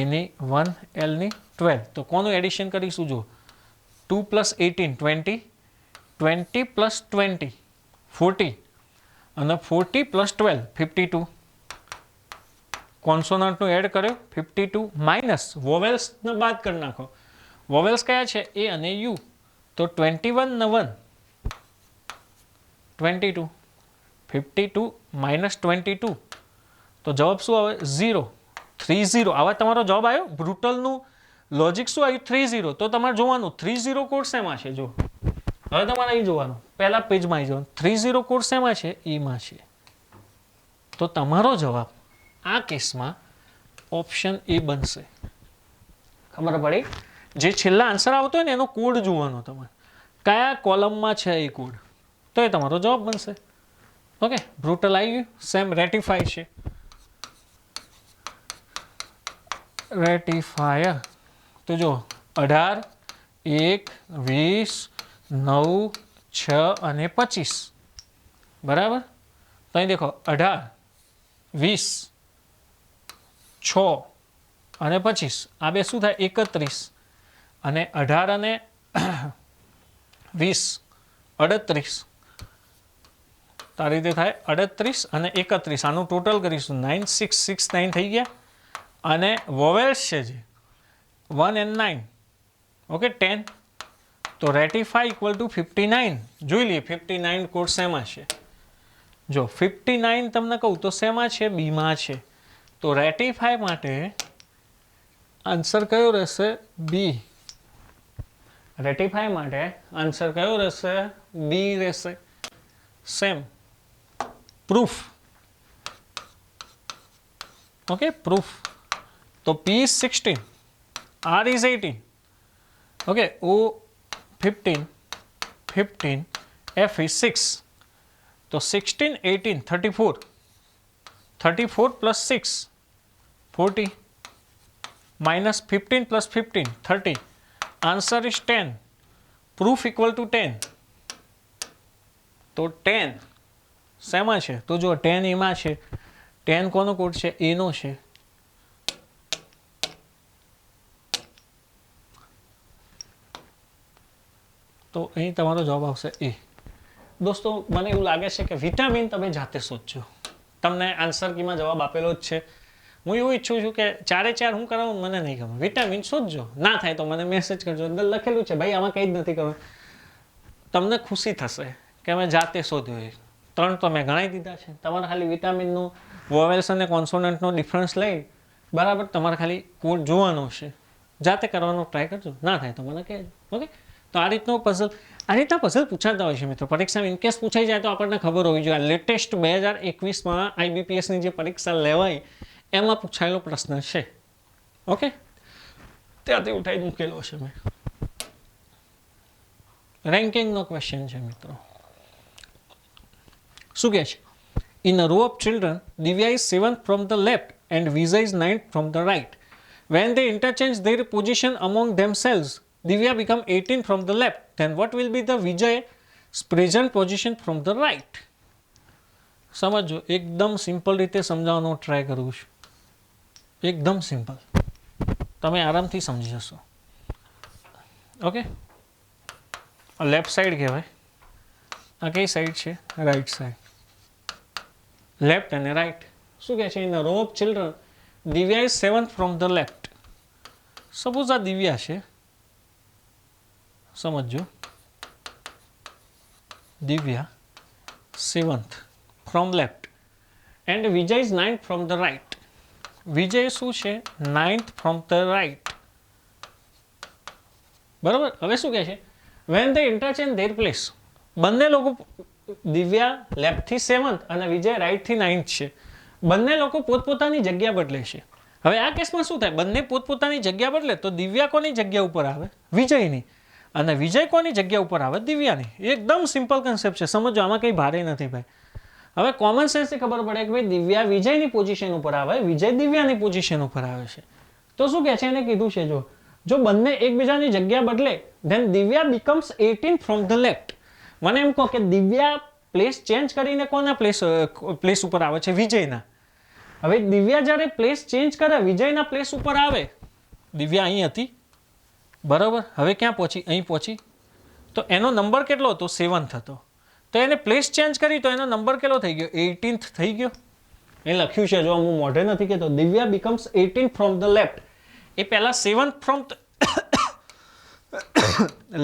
એની 1 એલની 12. તો કોનું એડિશન કરીશું જો 2 પ્લસ 18 20 20 પ્લસ 20 40 અને 40 પ્લસ 12 52. કોન્સોનન્ટનું એડ કર્યો 52 માઇનસ વોવેલ્સને બાદ કરી નાખો. વોવેલ્સ કયા છે એ અને યુ. તો 21 ને 1 22 52 માઇનસ 22 તો જવાબ શું આવે 0 30. આવા તમારો જવાબ આવ્યો. બ્રુટલનું લોજિક શું આવ્યું 30. તો તમારે જોવાનું 30 કોડ શેમાં છે. જો હવે તમારે અહીં જોવાનું પહેલા પેજમાં આવી જવાનું 30 કોડ શેમાં છે એમાં છે. તો તમારો જવાબ આ કેસમાં ઓપ્શન એ બનશે. ખબર પડી. જે છેલ્લા આન્સર આવતો હોય ને એનો કોડ જોવાનો તમારે કયા કોલમમાં છે એ કોડ તો એ તમારો જવાબ બનશે. ઓકે બ્રુટલ આવી ગયું. સેમ રેટિફાય છે. રેટિફાયર તો જો 18 1 20 9 6 અને 25 બરાબર. તો અહીં દેખો 18 20 6 અને 25 આ બે શું થાય 31 અને 18 અને 20 38. તો આ રીતે થાય 38 અને 31. આનું ટોટલ કરીશું 9 6 6 9 થઈ ગયા. અને વોવેલ્સ છે જે 1 and 9 ઓકે 10. તો રેટિફાઈ ઇક્વલ ટુ 59. જોઈ લઈએ 59 કોડ શેમાં છે. જો 59 તમને કહું તો શેમાં છે બીમાં છે. તો રેટિફાઈ માટે આન્સર કયો રહેશે બી. રેટિફાઈ માટે આન્સર કયો રહેશે બી રહેશે. Same proof. Okay proof. તો P is 16, R is 18, okay, O 15, 15, F is 6. So 16, 18, 34, 34 plus 6, 40. minus 15 plus 15 30. Answer is 10. Proof equal to 10. તો 10 શેમાં છે? તો જો 10 એમાં છે. 10 કોનો કોડ છે? એ નો છે. તો અહીં તમારો જવાબ આવશે એ. દોસ્તો મને એવું લાગે છે કે વિટામિન તમે જાતે શોધજો. તમને આન્સર કીમાં જવાબ આપેલો જ છે. હું એવું ઈચ્છું છું કે 4 હું કરાવું મને નહીં ગમે. વિટામિન શોધજો. ના થાય તો મને મેસેજ કરજો. અંદર લખેલું છે ભાઈ આમાં કંઈ જ નથી કરવું. તમને ખુશી થશે કે મેં જાતે શોધ્યું. એ 3 તો મેં ગણાવી દીધા છે. તમારે ખાલી વિટામિનનું વોવેલ્સ અને કોન્સોનન્ટનો ડિફરન્સ લઈ બરાબર તમારે ખાલી કોડ જોવાનો છે. જાતે કરવાનો ટ્રાય કરજો. ના થાય તો મને કહેજો. ઓકે. તો આ રીતનો પઝલ, આ રીતના પઝલ પૂછાતા હોય છે મિત્રો પરીક્ષામાં. ઇનકેસ પૂછાઈ જાય તો આપણને ખબર હોવી જોઈએ. લેટેસ્ટ 2021માં IBPSની જે પરીક્ષા લેવાય એમાં પૂછાયેલો પ્રશ્ન છે. ઓકે, ત્યાંથી ઉઠાઈ મૂકેલો છે મેં. રેન્કિંગનો ક્વેશ્ચન છે મિત્રો. શું કહે છે? In a row of children, Divya is 7th from the left and Vijay is 9th from the right. When they interchange their position among themselves, Divya become 18 from the left. Then what will be the Vijay's present position from the right? સમજો, એકદમ simple રીતે સમજાવવાનો try કરું છું. એકદમ simple, તમે આરામથી સમજી જશો. ઓકે, લેફ્ટ સાઈડ કહેવાય. આ કઈ સાઈડ છે? Right side. લેફ્ટ અને રાઈટ. શું કહે છે? In a row of children, Divya is 7th from the left. Suppose આ દિવ્યા છે, સમજો, Divya 7th from left and Vijay is 9th from the right. Vijay શું છે? 9th from the right. બરાબર. હવે શું કહે છે? when they interchange their place, બંને લોકો, દિવ્યા લેફ્ટથી 7th અને વિજય રાઈટથી 9th છે. બંને લોકો પોતપોતાની જગ્યા બદલે છે. હવે આ કેસમાં શું થાય? બંને પોતપોતાની જગ્યા બદલે તો દિવ્યા કોની જગ્યા ઉપર આવે? વિજયની. અને વિજય કોની જગ્યા ઉપર આવે? દિવ્યાની. એકદમ સિમ્પલ કન્સેપ્ટ છે. સમજો, આમાં કંઈ ભારે નથી ભાઈ. હવે કોમન સેન્સથી ખબર પડે કે ભાઈ દિવ્યા વિજયની પોઝિશન ઉપર આવે, વિજય દિવ્યાની પોઝિશન ઉપર આવે છે. તો શું કહે છે? એને કીધું છે જો બંને એકબીજાની જગ્યા બદલે then Divya becomes 18 from the left. મને એમ કહો કે દિવ્યા પ્લેસ ચેન્જ કરીને કોના પ્લેસ ઉપર આવે છે? વિજયના. હવે દિવ્યા જ્યારે પ્લેસ ચેન્જ કરે, વિજયના પ્લેસ ઉપર આવે. દિવ્યા અહીં હતી બરાબર. હવે ક્યાં પહોંચી? અહીં પહોંચી. તો એનો નંબર કેટલો હતો? 7th હતો. તો એને પ્લેસ ચેન્જ કરી તો એનો નંબર કેટલો થઈ ગયો? 18th થઈ ગયો. એ લખ્યું છે, જો હું મોઢે નથી કહેતો. Divya becomes 18 from the left. એ પહેલા 7th ફ્રોમ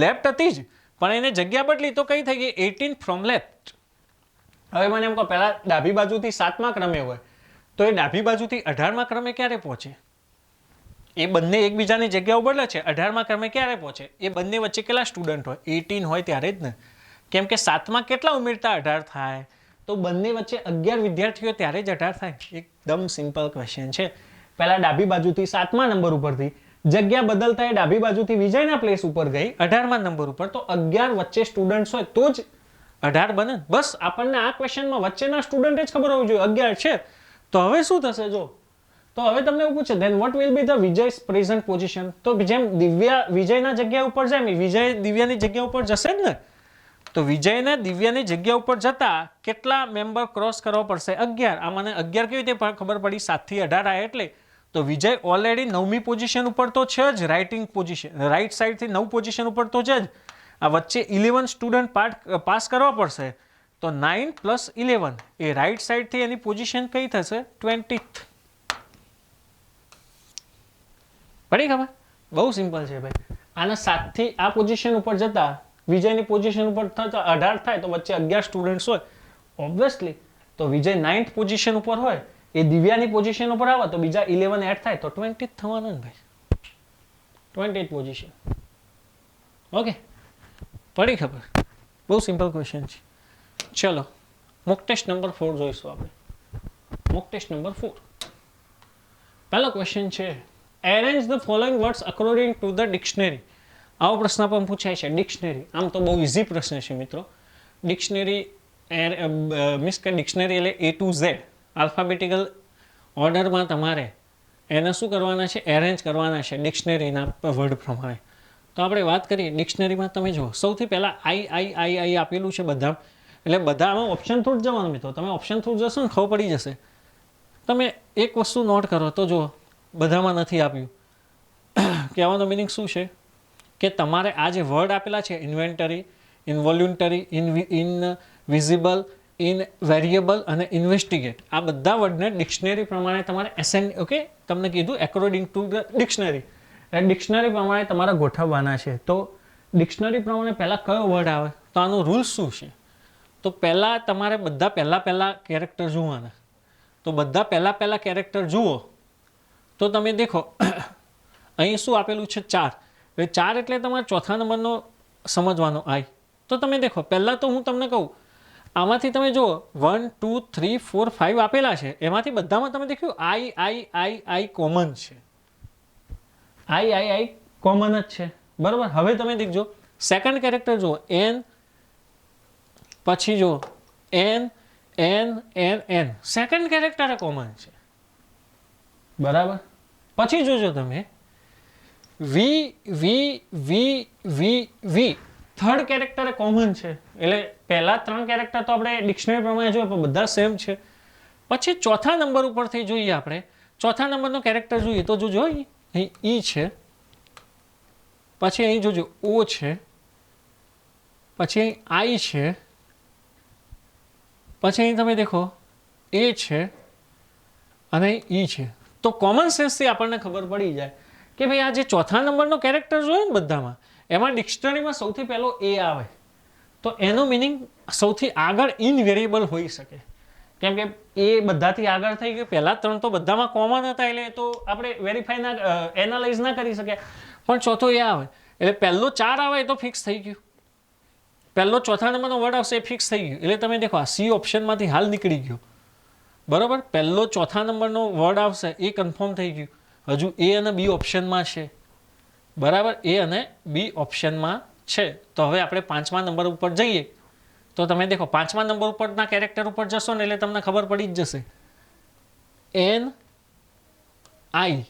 લેફ્ટ હતી જ, પણ એને જગ્યા બદલી તો કઈ થઈ ગઈ? 18 ફ્રોમ લેફ્ટ. હવે મને એમ કહો, પહેલા ડાબી બાજુથી 7મા ક્રમે હોય તો એ ડાબી બાજુથી 18મા ક્રમે ક્યારે પહોંચે? એ બંને એકબીજાની જગ્યાઓ બદલે છે. 18મા ક્રમે ક્યારે પહોંચે? એ બંને વચ્ચે કેટલા સ્ટુડન્ટ હોય? 18 હોય ત્યારે જ ને. કેમ કે 7માં કેટલા ઉમેરતા 18 થાય? તો બંને વચ્ચે 11 વિદ્યાર્થીઓ ત્યારે જ 18 થાય. એકદમ સિમ્પલ ક્વેશ્ચન છે. પહેલા ડાબી બાજુથી 7મા નંબર ઉપરથી જગ્યા બદલતા એ ડાબી બાજુથી વિજયના પ્લેસ ઉપર ગઈ 18મા નંબર ઉપર. તો 11 વચ્ચે સ્ટુડન્ટ્સ હોય તો જ 18 બને. બસ આપણને આ ક્વેશ્ચનમાં વચ્ચેના સ્ટુડન્ટ જ ખબર હોવી જોઈએ. 11 છે. તો હવે શું થશે? જો, તો હવે તમને એવું પૂછે, then what will be the Vijay's present position. તો જેમ દિવ્યા વિજયના જગ્યા ઉપર જાય, વિજય દિવ્યાની જગ્યા ઉપર જશે જ ને. તો વિજયને દિવ્યાની જગ્યા ઉપર જતા કેટલા મેમ્બર ક્રોસ કરવા પડશે? 11. આ મને 11 કેવી રીતે ખબર પડી? 7 થી 18 આયા એટલે. તો વિજય ઓલરેડી 9મી પોઝિશન ઉપર તો છે જ. રાઇટિંગ પોઝિશન, રાઈટ સાઈડથી 9 પોઝિશન ઉપર તો છે જ. આ વચ્ચે 11 સ્ટુડન્ટ પાસ કરવા પડશે. તો 9 + 11 એ રાઈટ સાઈડથી એની પોઝિશન કઈ થશે? 20th. પડી ખબર? બહુ સિમ્પલ છે ભાઈ. આના 7 થી આ પોઝિશન ઉપર જતા વિજયની પોઝિશન ઉપર થતા 18 થાય તો વચ્ચે 11 સ્ટુડન્ટ્સ હોય ઓબ્વિયસલી. તો વિજય 9th પોઝિશન ઉપર હોય, એ દિવ્યાની પોઝિશન ઉપર આવે તો બીજા 11 એડ થાય તો 20th થવાના ને ભાઈ. 20th position. ઓકે, પડી ખબર? બહુ સિમ્પલ ક્વેશ્ચન છે. ચલો, મોક ટેસ્ટ નંબર 4 જોઈશું આપણે. Mock test number 4. પહેલો ક્વેશ્ચન છે, arrange the following words according to the dictionary. આવો પ્રશ્ન પણ પૂછાય છે. ડિક્શનરી આમ તો બહુ ઇઝી પ્રશ્ન છે મિત્રો. ડિક્શનરી મીન્સ કે ડિક્શનરી એટલે A to Z આલ્ફાબેટિકલ ઓર્ડરમાં તમારે એને શું કરવાના છે? એરેન્જ કરવાના છે ડિક્શનરીના વર્ડ પ્રમાણે. તો આપણે વાત કરીએ ડિક્શનરીમાં. તમે જુઓ સૌથી પહેલાં આઈ આપેલું છે બધા, એટલે બધામાં ઓપ્શન થ્રુ જ જવાનું મિત્રો. તમે ઓપ્શન થ્રુ જશો ને ખબર પડી જશે. તમે એક વસ્તુ નોટ કરો તો જુઓ બધામાં નથી આપ્યું. કહેવાનો મિનિંગ શું છે કે તમારે આ જે વર્ડ આપેલા છે ઇન્વેન્ટરી, ઇનવોલ્યુન્ટરી, ઇનવિઝિબલ, ઇનવેરિયેબલ અને ઇન્વેસ્ટિગેટ, આ બધા વર્ડને ડિક્શનરી પ્રમાણે તમારે ઓકે તમને કીધું according to the dictionary, dictionary પ્રમાણે તમારે ગોઠવવાના છે. તો ડિક્શનરી પ્રમાણે પહેલાં કયો વર્ડ આવે તો આનો રૂલ્સ શું છે? તો પહેલાં તમારે બધા પહેલાં કેરેક્ટર જોવાના. તો બધા પહેલાં કેરેક્ટર જુઓ તો તમે દેખો અહીં શું આપેલું છે? 4. એટલે 4 એટલે તમારે ચોથા નંબરનો સમજવાનો આઈ. તો તમે દેખો પહેલાં તો હું તમને કહું, આમાંથી તમે જુઓ 1 2 3 4 5 આપેલા છે, એમાંથી બધામાં તમે દેખ્યું આઈ કોમન છે. આઈ કોમન જ છે, બરાબર. હવે તમે દેખજો સેકન્ડ કેરેક્ટર જુઓ એન, પછી જુઓ એન, સેકન્ડ કેરેક્ટર કોમન છે, બરાબર. પછી જોજો તમે વી થર્ડ કેરેક્ટર કોમન છે. એટલે પહેલા 3 કેરેક્ટર તો આપણે ડિક્શનરી પ્રમાણે જોઈએ પણ બધા સેમ છે. પછી ચોથા નંબર ઉપરથી જોઈએ આપણે, ચોથા નંબરનો કેરેક્ટર જોઈએ તો જોજો અહીં ઈ છે, પછી અહીં જોજો ઓ છે, પછી અહીં આઈ છે, પછી અહીં તમે દેખો એ છે અને ઈ છે. તો કોમન સેન્સથી આપણને ખબર પડી જાય કે ભાઈ આ જે ચોથા નંબરનો કેરેક્ટર જોઈએ ને બધામાં, એમાં ડિક્શનરીમાં સૌથી પહેલો એ આવે તો એનું મિનિંગ સૌથી આગળ ઇનવેરિયેબલ હોઈ શકે. કેમ કે એ બધાથી આગળ થઈ ગયું. પહેલા 3 તો બધામાં કોમન હતા એટલે તો આપણે એનાલાઇઝ ના કરી શક્યા, પણ ચોથો એ આવે એટલે પહેલો 4 આવે એ તો ફિક્સ થઈ ગયું. પહેલો ચોથા નંબરનો વર્ડ આવશે એ ફિક્સ થઈ ગયું. એટલે તમે દેખો આ સી ઓપ્શનમાંથી હાલ નીકળી ગયો, બરાબર. પહેલો ચોથા નંબરનો વર્ડ આવશે એ કન્ફર્મ થઈ ગયું. હજુ એ અને બી ઓપ્શનમાં છે, બરાબર. એ અને બી ઓપ્શનમાં છે. તો હવે આપણે 5મા નંબર ઉપર જઈએ તો તમે દેખો 5મા નંબર ઉપરના કેરેક્ટર ઉપર જશો ને એટલે તમને ખબર પડી જ જશે. N I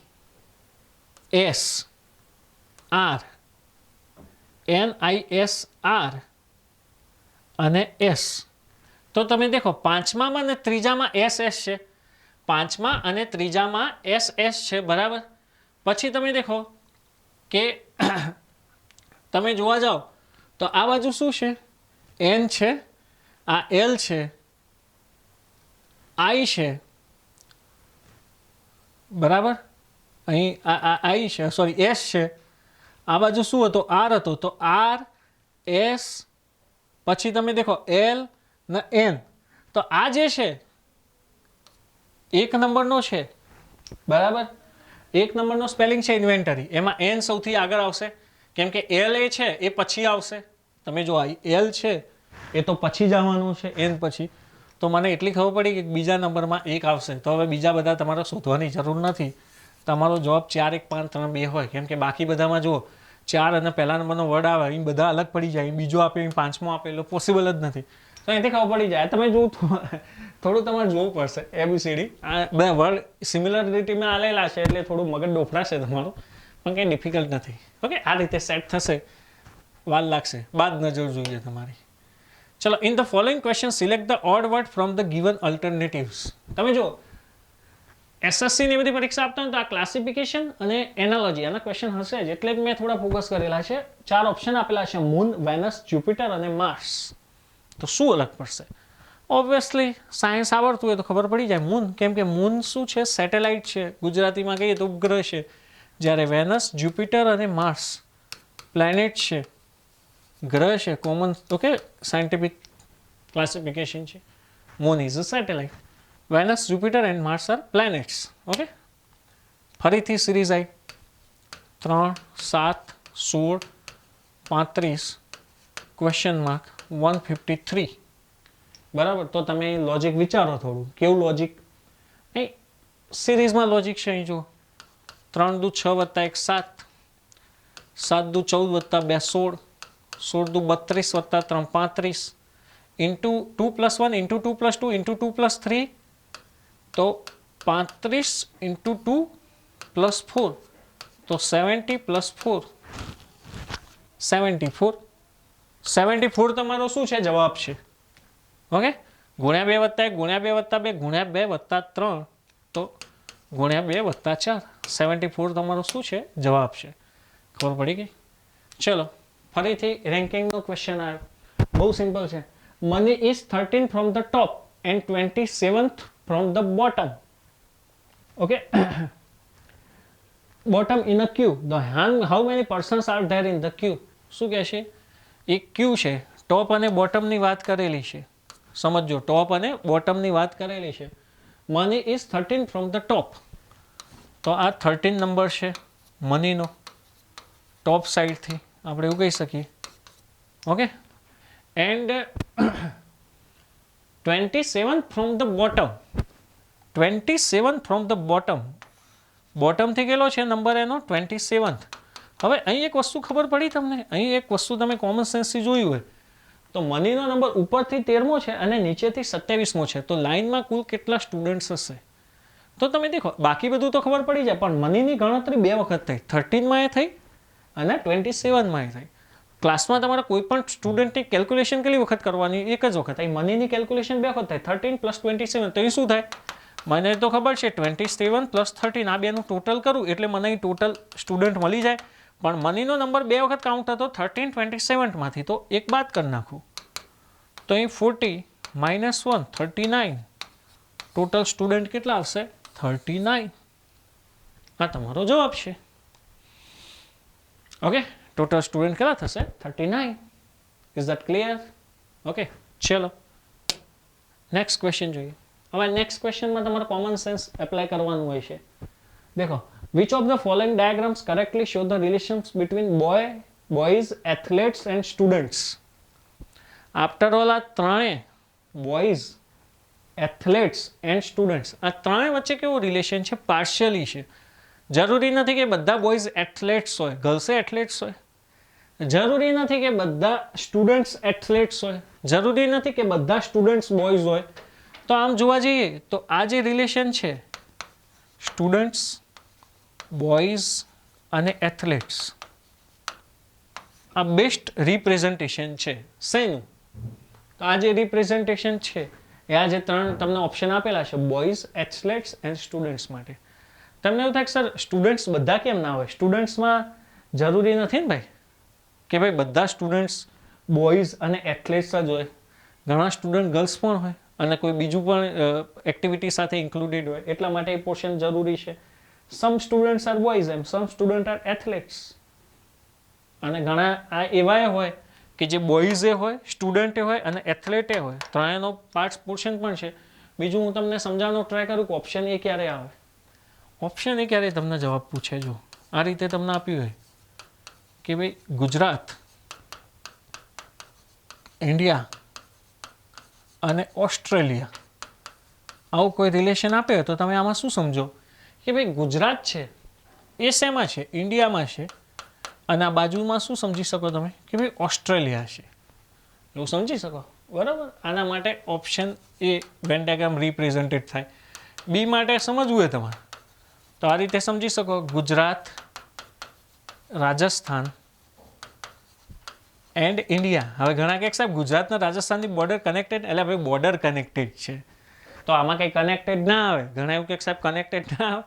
S R, NIS R અને S. તો તમે દેખો 5મા અને 3જામાં SS છે, 5મા અને 3જામાં SS છે, બરાબર. પછી તમે દેખો કે તમે જોવા જાઓ તો આ બાજુ શું છે? N છે, આ L છે, I છે, બરાબર. અહીં I છે, સોરી S છે. આ બાજુ શું હતો? R હતો. તો R S, પછી તમે દેખો L ને N. તો આ જે છે 1 નંબરનો છે, બરાબર. 1 નંબરનો સ્પેલિંગ છે ઇન્વેન્ટરી, એમાં N સૌથી આગળ આવશે કેમ કે L એ છે એ પછી આવશે. તમે જો L છે એ તો પછી જ આવવાનું છે N પછી. તો મને એટલી ખબર પડી કે બીજા નંબરમાં 1 આવશે. તો હવે બીજા બધા તમારે શોધવાની જરૂર નથી. તમારો જવાબ 4 1 5 3 2 હોય, કેમ કે બાકી બધામાં જુઓ 4 અને પહેલા નંબરનો વર્ડ આવે અહીં બધા અલગ પડી જાય. બીજો આપે, 5મો આપે, એટલે પોસિબલ જ નથી. તો અહીંથી ખબર પડી જાય. તમે જો થોડું તમારે જોવું પડશે ABCD. આ બધા વર્ડ સિમિલરિટીમાં આલેલા છે એટલે થોડું મગજ ડોફરાશે તમારું, પણ કંઈ ડિફિકલ્ટ નથી. ઓકે, આ રીતે સેટ થશે, વાર લાગશે. બાદ નજર જોઈએ તમારી. ચલો, in the following question select the odd word from the given alternatives. તમે જો SSC ની બધી પરીક્ષા આપતા હોય તો આ ક્લાસિફિકેશન અને એનાલોજી આના ક્વેશ્ચન હશે જ, એટલે જ મેં થોડા ફોકસ કરેલા છે. 4 ઓપ્શન આપેલા છે: મૂન, વેનસ, જ્યુપિટર અને માર્સ. તો શું અલગ પડશે? ઓબ્વિયસલી સાયન્સ આવડતું હોય તો ખબર પડી જાય. મૂન, કેમ કે મૂન શું છે? સેટેલાઇટ છે, ગુજરાતીમાં કહીએ તો ઉપગ્રહ છે. જ્યારે વેનસ, જ્યુપિટર અને માર્સ પ્લેનેટ છે, ગ્રહ છે. કોમન ઓકે સાયન્ટિફિક ક્લાસિફિકેશન છે. Moon is a satellite. Venus, Jupiter and Mars are planets. Okay. ફરીથી સિરીઝ આવી 3 7 16 35 ક્વેશ્ચન માર્ક 153, બરાબર. તો તમે લોજિક વિચારો થોડું, કેવું લોજિક? નહીં, સિરીઝમાં લોજિક છે. અહીં જુઓ 3 દુ 6 વત્તા 1 7, 7 દુ 14 વત્તા 2 16, 16 દુ 32 વત્તા 3 35, ઇન્ટુ 2 + 1 ઇન્ટુ 2 + 2 ઇન્ટુ 2 + 3, તો 35 × 2 +4 તો 70 + 4 74 74 તમારો શું છે જવાબ છે ઓકે ગુણ્યા 2 વત્તા 1 ગુણ્યા 2 વત્તા 2 ગુણ્યા 2 વત્તા 3 તો ગુણ્યા 2 વત્તા 4 74 તમારો શું છે જવાબ છે ખબર પડી ગઈ ચલો ફરીથી રેન્કિંગનો ક્વેશ્ચન આવ્યો બહુ સિમ્પલ છે money is 13 from the top and 27th from the bottom okay bottom in a queue the how many persons are there in the queue શું કહે છે એ ક્યુ છે ટોપ અને બોટમની વાત કરેલી છે સમજો ટોપ અને બોટમની વાત કરેલી છે money is 13 from the top તો આ 13 નંબર છે મનીનો ટોપ સાઈડથી આપણે એવું કહી શકીએ okay and 27 from the bottom 27 from the bottom બોટમથી કેટલો છે નંબર એનો 27th હવે અહીં એક વસ્તુ ખબર પડી તમને અહીં એક વસ્તુ તમે કોમન સેન્સથી જોયું હોય તો મનીનો નંબર ઉપરથી 13મો છે અને નીચેથી 27મો છે તો લાઇનમાં કુલ કેટલા સ્ટુડન્ટ્સ હશે તો તમે દેખો બાકી બધું તો ખબર પડી જાય પણ મનીની ગણતરી 2 વખત થઈ 13માં એ થઈ અને 27માં એ થઈ ક્લાસમાં તમારે કોઈ પણ સ્ટુડન્ટની કેલ્ક્યુલેશન કેટલી વખત કરવાની એક જ વખત અહીં મનીની કેલ્ક્યુલેશન 2 વખત થાય 13 + 27 તો એ શું થાય મને તો ખબર છે 27 + 13 આ બેનું ટોટલ કરું એટલે મને અહીં ટોટલ સ્ટુડન્ટ મળી જાય પણ મનીનો નંબર 2 વખત કાઉન્ટ હતો 13 27માંથી તો એક બાદ કરી નાખું તો અહીં 40 - 1 39 ટોટલ સ્ટુડન્ટ કેટલા આવશે 39 આ તમારો જવાબ છે ઓકે ટોટલ સ્ટુડન્ટ કેટલા થશે 39 ઇઝ ધેટ ક્લિયર ઓકે ચલો નેક્સ્ટ ક્વેશ્ચન જોઈએ હવે નેક્સ્ટ ક્વેશ્ચનમાં તમારે કોમન સેન્સ એપ્લાય કરવાનું હોય છે દેખો which of the following diagrams correctly show the relations between boys athletes and students after all આ ત્રણેય બોયઝ એથ્લેટ્સ એન્ડ સ્ટુડન્ટ્સ આ ત્રણેય વચ્ચે કેવું રિલેશન છે પાર્શિયલી છે જરૂરી નથી કે બધા બોયઝ એથ્લેટ્સ હોય ગર્લ્સે એથ્લેટ્સ હોય જરૂરી નથી કે બધા સ્ટુડન્ટ્સ એથ્લેટ્સ હોય જરૂરી નથી કે બધા સ્ટુડન્ટ્સ બોયઝ હોય તો આમ જોવા જઈએ તો આ જે રિલેશન છે સ્ટુડન્ટ્સ બોયઝ અને એથ્લેટ્સ આ બેસ્ટ રિપ્રેઝન્ટેશન છે શેનું તો આ જે રિપ્રેઝન્ટેશન છે એ આ જે ત્રણ તમને ઓપ્શન આપેલા છે બોયઝ એથ્લેટ્સ એન્ડ સ્ટુડન્ટ્સ માટે તમને એવું થાય કે સર સ્ટુડન્ટ્સ બધા કેમ ના હોય સ્ટુડન્ટ્સમાં જરૂરી નથી ને ભાઈ કે ભાઈ બધા સ્ટુડન્ટ્સ બોયઝ અને એથ્લેટ્સ જ હોય ઘણા સ્ટુડન્ટ ગર્લ્સ પણ હોય અને કોઈ બીજું પણ એક્ટિવિટી સાથે ઇન્ક્લુડેડ હોય એટલા માટે એ પોર્શન જરૂરી છે સમ સ્ટુડન્ટ્સ આર બોયઝ એમ સમ સ્ટુડન્ટ આર એથ્લેટ્સ અને ઘણા આ એવા હોય કે જે બોયઝે હોય સ્ટુડન્ટે હોય અને એથ્લેટે હોય ત્રણેયનો પાર્ટ્સ પોર્શન પણ છે બીજું હું તમને સમજાવવાનો ટ્રાય કરું કે ઓપ્શન એ ક્યારે આવે ઓપ્શન એ ક્યારે તમને જવાબ પૂછે જો આ રીતે તમને આપ્યું હોય કે ભાઈ ગુજરાત ઇન્ડિયા અને ઓસ્ટ્રેલિયા આવું કોઈ રિલેશન આપે તો તમે આમાં શું સમજો કે ભાઈ ગુજરાત છે એ શેમાં છે ઇન્ડિયામાં છે અને આ બાજુમાં શું સમજી શકો તમે કે ભાઈ ઓસ્ટ્રેલિયા છે એવું સમજી શકો બરાબર આના માટે option A Venn diagram represented થાય બી માટે સમજવું હોય તમારે તો આ રીતે સમજી શકો ગુજરાત રાજસ્થાન એન્ડ ઇન્ડિયા હવે ઘણા કહે સાહેબ ગુજરાતના રાજસ્થાનની બોર્ડર કનેક્ટેડ એટલે ભાઈ બોર્ડર કનેક્ટેડ છે તો આમાં કંઈ કનેક્ટેડ ના આવે ઘણા એવું કે સાહેબ કનેક્ટેડ ના આવે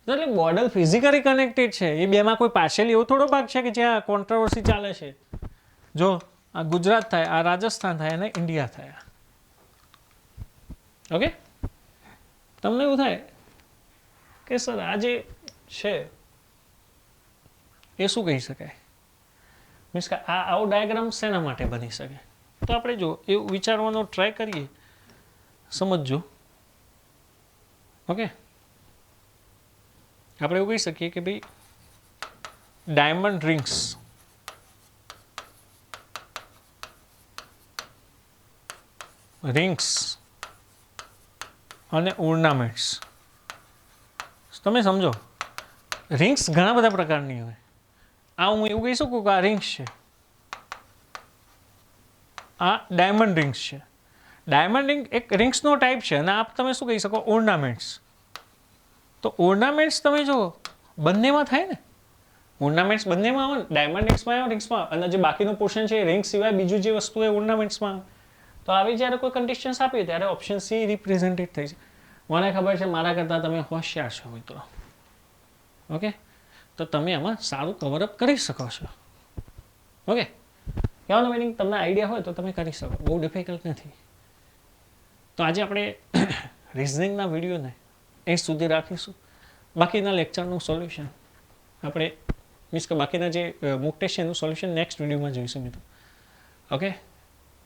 તો એટલે બોર્ડર ફિઝિકલી કનેક્ટેડ છે એ બેમાં કોઈ પાર્શિયલી એવો થોડો ભાગ છે કે જ્યાં કોન્ટ્રોવર્સી ચાલે છે જો આ ગુજરાત થાય આ રાજસ્થાન થાય અને ઇન્ડિયા થાય ઓકે તમને એવું થાય કે સર આ જે છે એ શું કહી શકાય મીન્સ કે આવો ડાયાગ્રામ શેના માટે બની શકે તો આપણે જો એવું વિચારવાનો ટ્રાય કરીએ સમજજો ઓકે આપણે એવું કહી શકીએ કે ભાઈ ડાયમંડ રિંગ્સ અને ઓર્નામેન્ટ્સ તમે સમજો રિંગ્સ ઘણા બધા પ્રકારની હોય આ હું એવું કહી શકું કે આ રિંગ્સ છે આ ડાયમંડ રિંગ્સ છે ડાયમંડ રિંગ એક રિંગ્સનો ટાઈપ છે અને આપ તમે શું કહી શકો ઓર્નામેન્ટ્સ તો ઓર્નામેન્ટ્સ તમે જુઓ બંનેમાં થાય ને, ઓર્નામેન્ટ્સ બંનેમાં આવે ને, ડાયમંડ રિંગ્સમાં આવે, રિંગ્સમાં આવે, અને જે બાકીનું પોર્શન છે રિંગ સિવાય બીજું જે વસ્તુ એ ઓર્નામેન્ટ્સમાં આવે. તો આવી જ્યારે કોઈ કન્ડિશન્સ આપીએ ત્યારે ઓપ્શન સી રિપ્રેઝેન્ટેડ થઈ છે. મને ખબર છે મારા કરતાં તમે હોશિયાર છો મિત્રો. ઓકે, તો તમે આમાં સારું કવરઅપ કરી શકો છો. ઓકે, કહેવાનો મિનિંગ તમને આઈડિયા હોય તો તમે કરી શકો, બહુ ડિફિકલ્ટ નથી. તો આજે આપણે રિઝનિંગના વિડીયોને એ સુધી રાખીશું. બાકીના લેક્ચરનું સોલ્યુશન આપણે મીન્સ કે બાકીના જે મોક ટેસ્ટ છે એનું સોલ્યુશન નેક્સ્ટ વિડીયોમાં જોઈશું મિત્રો. ઓકે,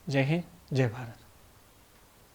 જય હિન્દ, જય ભારત.